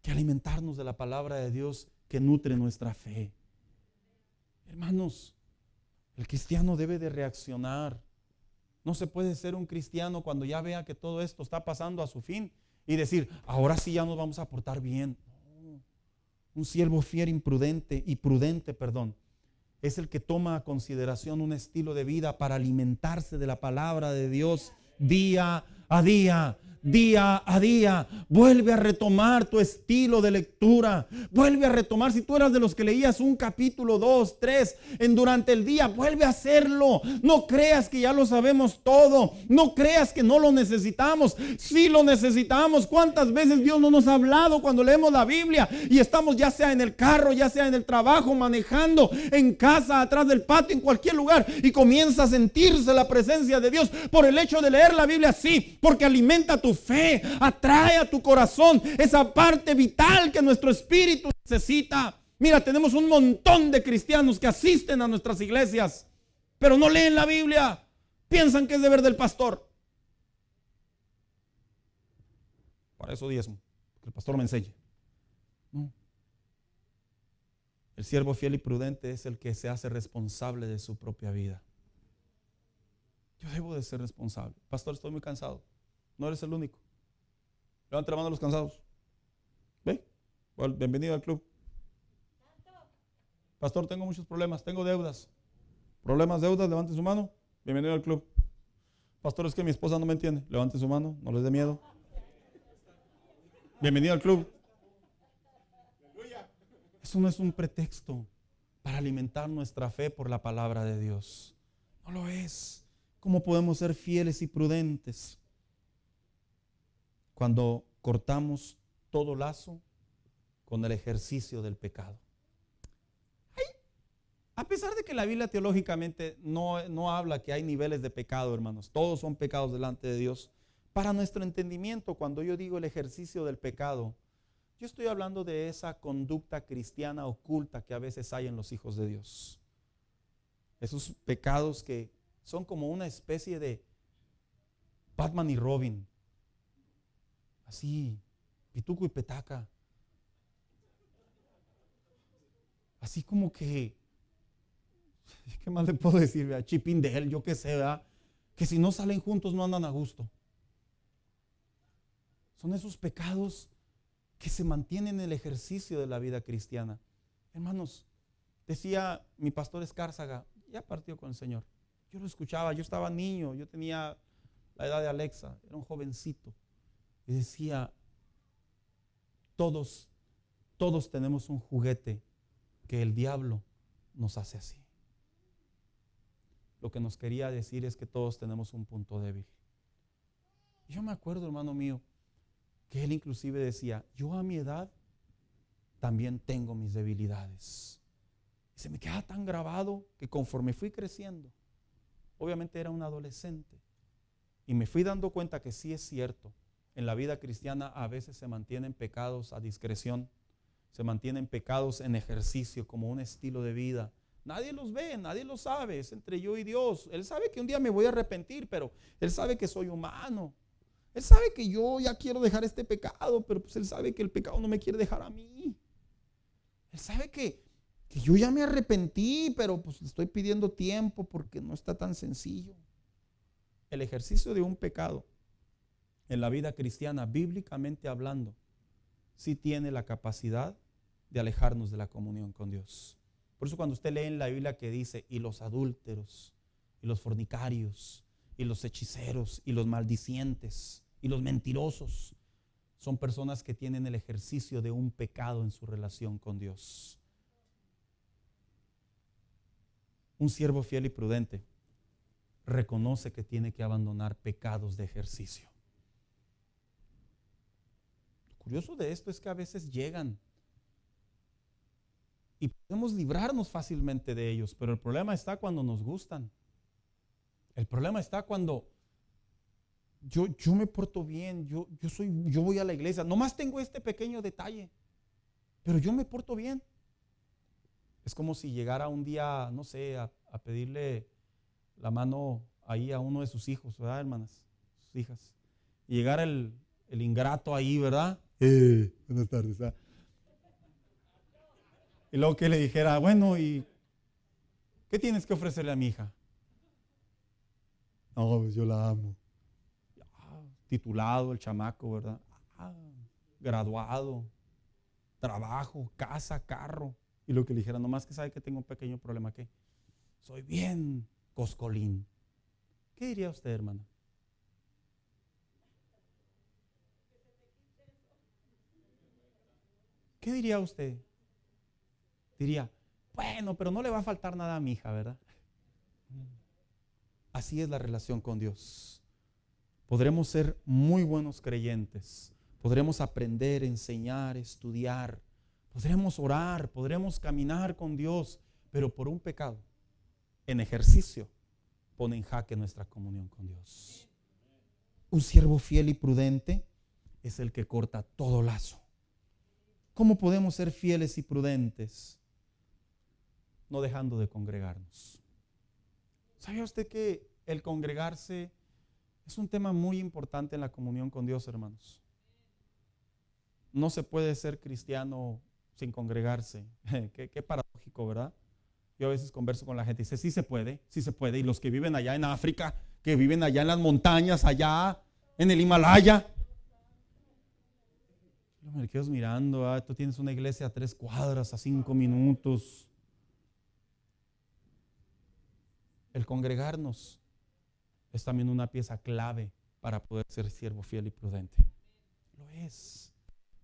S4: Que alimentarnos de la palabra de Dios que nutre nuestra fe. Hermanos, el cristiano debe de reaccionar. No se puede ser un cristiano cuando ya vea que todo esto está pasando a su fin y decir, ahora sí ya nos vamos a portar bien. No. Un siervo fiel y prudente, es el que toma a consideración un estilo de vida para alimentarse de la palabra de Dios día a día. Día a día, vuelve a retomar tu estilo de lectura, vuelve a retomar, si tú eras de los que leías un capítulo, 2, 3 durante el día, vuelve a hacerlo. No creas que ya lo sabemos todo, no creas que no lo necesitamos, sí lo necesitamos. ¿Cuántas veces Dios no nos ha hablado cuando leemos la Biblia y estamos ya sea en el carro, ya sea en el trabajo, manejando, en casa, atrás del patio, en cualquier lugar, y comienza a sentirse la presencia de Dios por el hecho de leer la Biblia? Sí, porque alimenta tu fe, atrae a tu corazón esa parte vital que nuestro espíritu necesita. Mira, tenemos un montón de cristianos que asisten a nuestras iglesias, pero no leen la Biblia. Piensan que es deber del pastor. Para eso diezmo, que el pastor me enseñe. No. El siervo fiel y prudente es el que se hace responsable de su propia vida. Yo debo de ser responsable. Pastor, estoy muy cansado. No eres el único. Levante la mano a los cansados. ¿Ve? Bueno, bienvenido al club. Pastor, tengo muchos problemas, tengo deudas. ¿Problemas, deudas? Levante su mano. Bienvenido al club. Pastor, es que mi esposa no me entiende. Levante su mano, no les dé miedo. Bienvenido al club. Eso no es un pretexto para alimentar nuestra fe por la palabra de Dios. No lo es. ¿Cómo podemos ser fieles y prudentes cuando cortamos todo lazo con el ejercicio del pecado? A pesar de que la Biblia teológicamente no habla que hay niveles de pecado, hermanos, todos son pecados delante de Dios. Para nuestro entendimiento, cuando yo digo el ejercicio del pecado, yo estoy hablando de esa conducta cristiana oculta que a veces hay en los hijos de Dios. Esos pecados que son como una especie de Batman y Robin. Así, pituco y petaca. Así como que, ¿qué más le puedo decir? ¿Verdad? Chip and Dale, yo qué sé, ¿verdad? Que si no salen juntos no andan a gusto. Son esos pecados que se mantienen en el ejercicio de la vida cristiana. Hermanos, decía mi pastor Escárzaga, ya partió con el Señor. Yo lo escuchaba, yo estaba niño, yo tenía la edad de Alexa, era un jovencito. Y decía, todos tenemos un juguete que el diablo nos hace así. Lo que nos quería decir es que todos tenemos un punto débil. Y yo me acuerdo, hermano mío, que él inclusive decía, yo a mi edad también tengo mis debilidades. Y se me queda tan grabado que conforme fui creciendo, obviamente era un adolescente, y me fui dando cuenta que sí es cierto, en la vida cristiana a veces se mantienen pecados a discreción, se mantienen pecados en ejercicio como un estilo de vida. Nadie los ve, nadie los sabe, es entre yo y Dios. Él sabe que un día me voy a arrepentir, pero Él sabe que soy humano. Él sabe que yo ya quiero dejar este pecado, pero pues Él sabe que el pecado no me quiere dejar a mí. Él sabe que yo ya me arrepentí, pero pues le estoy pidiendo tiempo porque no está tan sencillo. El ejercicio de un pecado en la vida cristiana, bíblicamente hablando, sí tiene la capacidad de alejarnos de la comunión con Dios. Por eso cuando usted lee en la Biblia que dice, y los adúlteros, y los fornicarios, y los hechiceros, y los maldicientes, Y los mentirosos son personas que tienen el ejercicio de un pecado en su relación con Dios. Un siervo fiel y prudente reconoce que tiene que abandonar pecados de ejercicio. Lo curioso de esto es que a veces llegan y podemos librarnos fácilmente de ellos, pero el problema está cuando nos gustan. El problema está cuando yo me porto bien, yo voy a la iglesia, nomás tengo este pequeño detalle, pero yo me porto bien. Es como si llegara un día, no sé, a pedirle la mano ahí a uno de sus hijos, ¿verdad, hermanas? Sus hijas. Y llegara el ingrato ahí, ¿verdad? Buenas tardes, ¿verdad? Y luego que le dijera, bueno, ¿y qué tienes que ofrecerle a mi hija? No, pues yo la amo. Titulado el chamaco, ¿verdad? Graduado, trabajo, casa, carro. Y lo que le dijera, nomás que sabe que tengo un pequeño problema, ¿qué? Soy bien coscolín. ¿Qué diría usted, hermana? ¿Qué diría usted? Diría, bueno, pero no le va a faltar nada a mi hija, ¿verdad? Así es la relación con Dios. Podremos ser muy buenos creyentes, podremos aprender, enseñar, estudiar, podremos orar, podremos caminar con Dios, pero por un pecado en ejercicio pone en jaque nuestra comunión con Dios. Un siervo fiel y prudente es el que corta todo lazo. ¿Cómo podemos ser fieles y prudentes? No dejando de congregarnos. ¿Sabía usted que el congregarse es un tema muy importante en la comunión con Dios, hermanos? No se puede ser cristiano sin congregarse. Qué paradójico, ¿verdad? Yo a veces converso con la gente y dice, sí se puede. Y los que viven allá en África, que viven allá en las montañas, allá en el Himalaya. Yo me quedo mirando, tú tienes una iglesia a 3 cuadras, a 5 minutos. El congregarnos es también una pieza clave para poder ser siervo fiel y prudente. Lo es.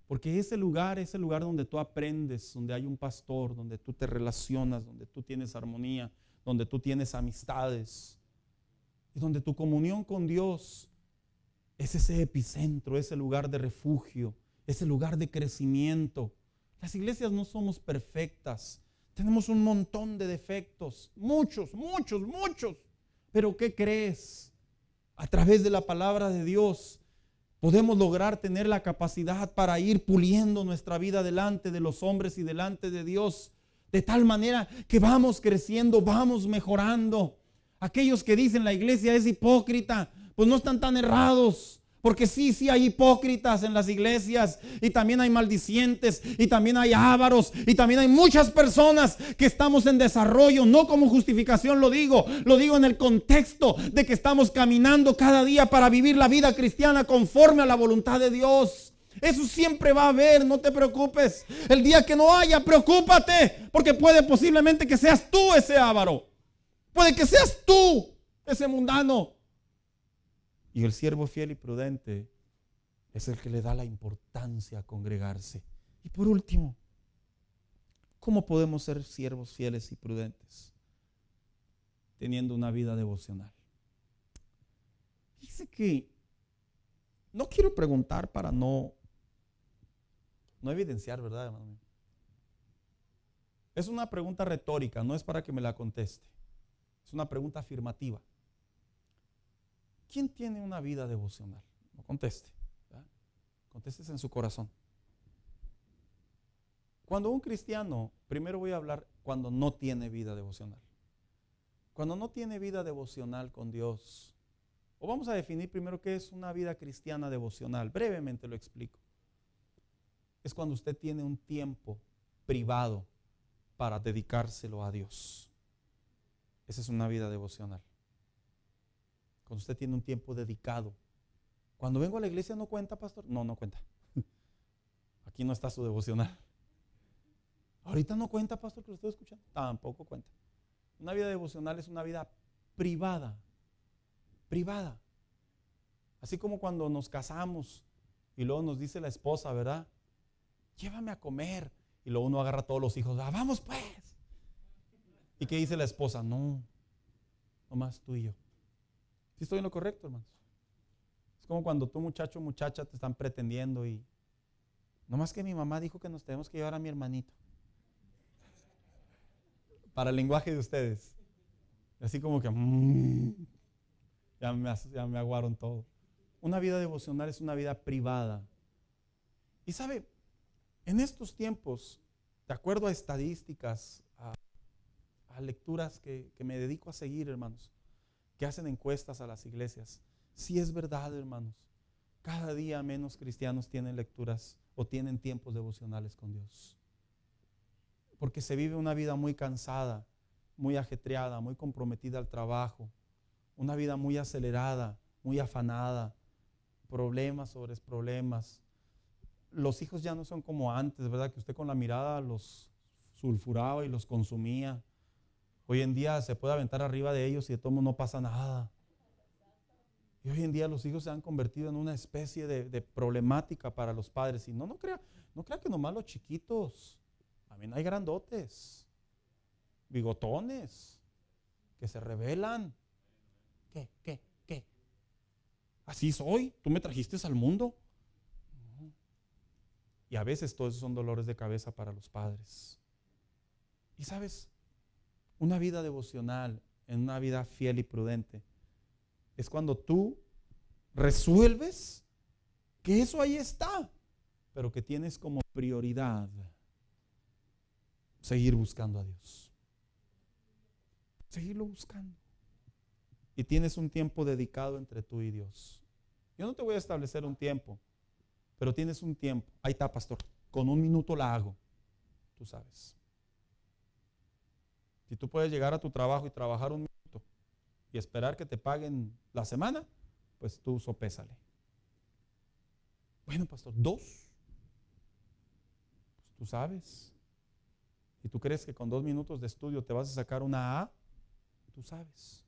S4: Porque ese lugar donde tú aprendes, donde hay un pastor, donde tú te relacionas, donde tú tienes armonía, donde tú tienes amistades y donde tu comunión con Dios es ese epicentro, ese lugar de refugio, ese lugar de crecimiento. Las iglesias no somos perfectas. Tenemos un montón de defectos, muchos. Pero ¿qué crees? A través de la palabra de Dios podemos lograr tener la capacidad para ir puliendo nuestra vida delante de los hombres y delante de Dios, de tal manera que vamos creciendo, vamos mejorando. Aquellos que dicen la iglesia es hipócrita, pues no están tan errados. Porque sí hay hipócritas en las iglesias y también hay maldicientes y también hay ávaros y también hay muchas personas que estamos en desarrollo, no como justificación lo digo en el contexto de que estamos caminando cada día para vivir la vida cristiana conforme a la voluntad de Dios. Eso siempre va a haber, no te preocupes. El día que no haya, preocúpate, porque puede posiblemente que seas tú ese ávaro, puede que seas tú ese mundano. Y el siervo fiel y prudente es el que le da la importancia a congregarse. Y por último, ¿cómo podemos ser siervos fieles y prudentes? Teniendo una vida devocional. Dice que no quiero preguntar para no evidenciar, ¿verdad, hermano? Es una pregunta retórica, no es para que me la conteste. Es una pregunta afirmativa. ¿Quién tiene una vida devocional? No conteste. ¿Verdad? Contestes en su corazón. Cuando un cristiano, primero voy a hablar cuando no tiene vida devocional. Cuando no tiene vida devocional con Dios, o vamos a definir primero qué es una vida cristiana devocional. Brevemente lo explico. Es cuando usted tiene un tiempo privado para dedicárselo a Dios. Esa es una vida devocional. Cuando usted tiene un tiempo dedicado. Cuando vengo a la iglesia, ¿no cuenta, pastor? No cuenta. Aquí no está su devocional. Ahorita no cuenta, pastor, que lo estoy escuchando. Tampoco cuenta. Una vida devocional es una vida privada. Así como cuando nos casamos y luego nos dice la esposa, ¿verdad? Llévame a comer. Y luego uno agarra a todos los hijos, vamos pues. ¿Y qué dice la esposa? No, nomás tú y yo. ¿Sí estoy en lo correcto, hermanos? Es como cuando tú, muchacho o muchacha, te están pretendiendo y nomás que mi mamá dijo que nos tenemos que llevar a mi hermanito. Para el lenguaje de ustedes. Así como que ya me aguaron todo. Una vida devocional es una vida privada. Y sabe, en estos tiempos, de acuerdo a estadísticas, a lecturas que me dedico a seguir, hermanos, que hacen encuestas a las iglesias, sí es verdad, hermanos, cada día menos cristianos tienen lecturas o tienen tiempos devocionales con Dios. Porque se vive una vida muy cansada, muy ajetreada, muy comprometida al trabajo, una vida muy acelerada, muy afanada, problemas sobre problemas. Los hijos ya no son como antes, ¿verdad? Que usted con la mirada los sulfuraba y los consumía. Hoy en día se puede aventar arriba de ellos y de todo mundo no pasa nada. Y hoy en día los hijos se han convertido en una especie de problemática para los padres. Y no crea que nomás los chiquitos, también hay grandotes, bigotones, que se rebelan. ¿Qué? ¿Así soy? ¿Tú me trajiste al mundo? Y a veces todos esos son dolores de cabeza para los padres. Y sabes, una vida devocional, en una vida fiel y prudente, es cuando tú resuelves que eso ahí está, pero que tienes como prioridad seguir buscando a Dios. Seguirlo buscando. Y tienes un tiempo dedicado entre tú y Dios. Yo no te voy a establecer un tiempo, pero tienes un tiempo. Ahí está, pastor. Con 1 minuto la hago. Tú sabes. Si tú puedes llegar a tu trabajo y trabajar 1 minuto y esperar que te paguen la semana, pues tú sopésale. Bueno, pastor, 2. Pues tú sabes. Si tú crees que con 2 minutos de estudio te vas a sacar una A, tú sabes.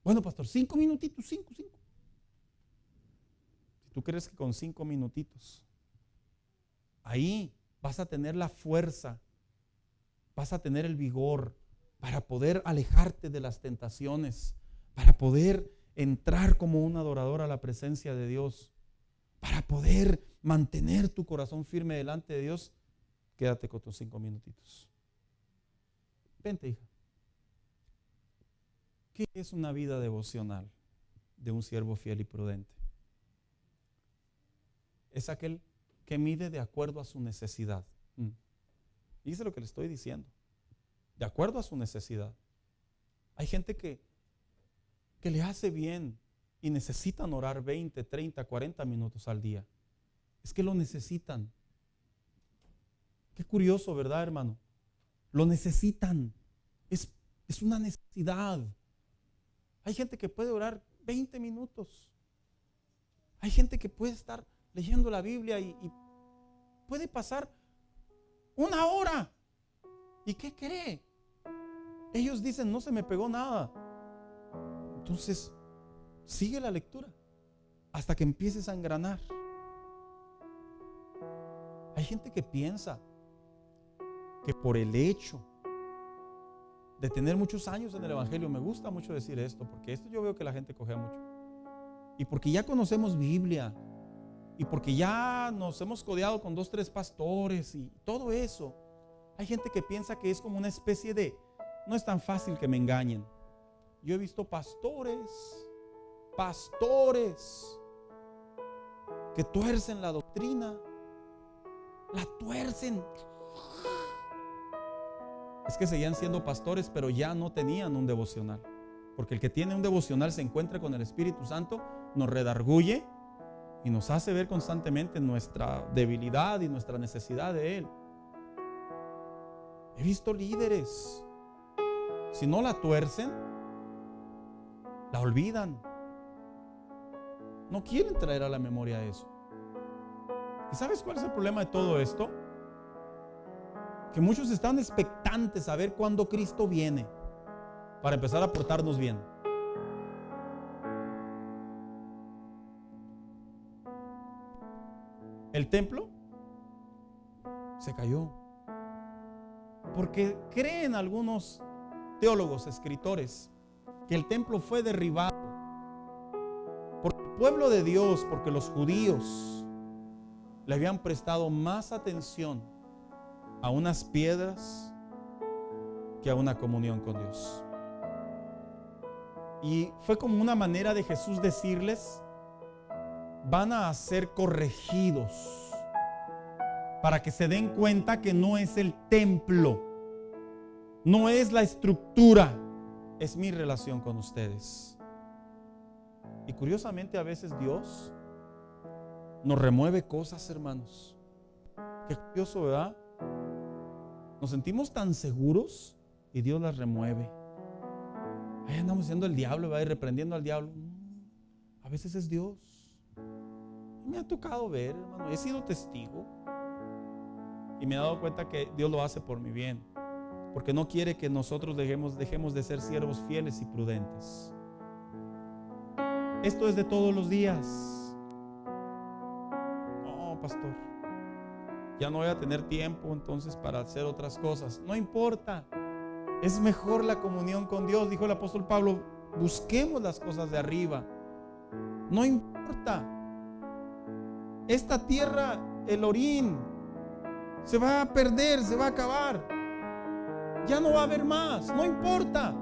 S4: Bueno, pastor, 5 minutitos, 5. Si tú crees que con 5 minutitos, ahí vas a tener la fuerza, vas a tener el vigor para poder alejarte de las tentaciones, para poder entrar como un adorador a la presencia de Dios, para poder mantener tu corazón firme delante de Dios, quédate con tus 5 minutitos. Vente, hija. ¿Qué es una vida devocional de un siervo fiel y prudente? Es aquel que mide de acuerdo a su necesidad. Dice lo que le estoy diciendo. De acuerdo a su necesidad. Hay gente que le hace bien y necesitan orar 20, 30, 40 minutos al día. Es que lo necesitan. Qué curioso, ¿verdad, hermano? Lo necesitan. Es una necesidad. Hay gente que puede orar 20 minutos. Hay gente que puede estar leyendo la Biblia y puede pasar 1 hora. ¿Y qué cree? Ellos dicen, no se me pegó nada. Entonces, sigue la lectura hasta que empieces a engranar. Hay gente que piensa que por el hecho de tener muchos años en el Evangelio, me gusta mucho decir esto, porque esto yo veo que la gente cojea mucho. Y porque ya conocemos Biblia, y porque ya nos hemos codeado con 2, 3 pastores y todo eso, hay gente que piensa que es como una especie de, no es tan fácil que me engañen. Yo he visto pastores que tuercen la doctrina, la tuercen. Es que seguían siendo pastores, pero ya no tenían un devocional. Porque el que tiene un devocional se encuentra con el Espíritu Santo, nos redarguye y nos hace ver constantemente nuestra debilidad y nuestra necesidad de Él. He visto líderes, si no la tuercen, la olvidan. No quieren traer a la memoria eso. ¿Y sabes cuál es el problema de todo esto? Que muchos están expectantes a ver cuándo Cristo viene para empezar a portarnos bien. el templo se cayó. Porque creen algunos teólogos, escritores, que el templo fue derribado por el pueblo de Dios, porque los judíos le habían prestado más atención a unas piedras que a una comunión con Dios. Y fue como una manera de Jesús decirles: van a ser corregidos para que se den cuenta que no es el templo, no es la estructura, es mi relación con ustedes. Y curiosamente a veces Dios nos remueve cosas, hermanos. Qué curioso, ¿verdad? Nos sentimos tan seguros y Dios las remueve. Ahí andamos diciendo el diablo, ¿verdad? Y reprendiendo al diablo. A veces es Dios. Y me ha tocado ver, hermano, he sido testigo y me he dado cuenta que Dios lo hace por mi bien, porque no quiere que nosotros dejemos de ser siervos fieles y prudentes. Esto es de todos los días. No, pastor, ya no voy a tener tiempo entonces para hacer otras cosas. No importa, es mejor la comunión con Dios. Dijo el apóstol Pablo: busquemos las cosas de arriba. No importa. Esta tierra, el orín, se va a perder, se va a acabar. Ya no va a haber más, no importa.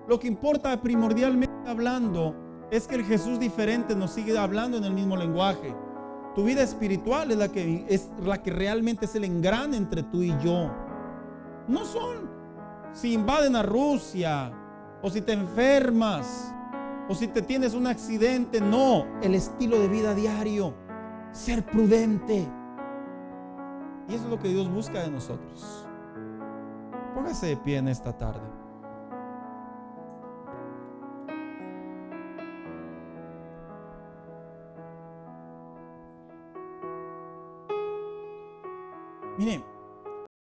S4: Lo que importa primordialmente hablando es que el Jesús diferente nos sigue hablando en el mismo lenguaje. Tu vida espiritual es la que realmente es el engrane entre tú y yo. No son si invaden a Rusia, o si te enfermas, o si te tienes un accidente. No, el estilo de vida diario, ser prudente. Y eso es lo que Dios busca de nosotros. Póngase de pie en esta tarde. Miren,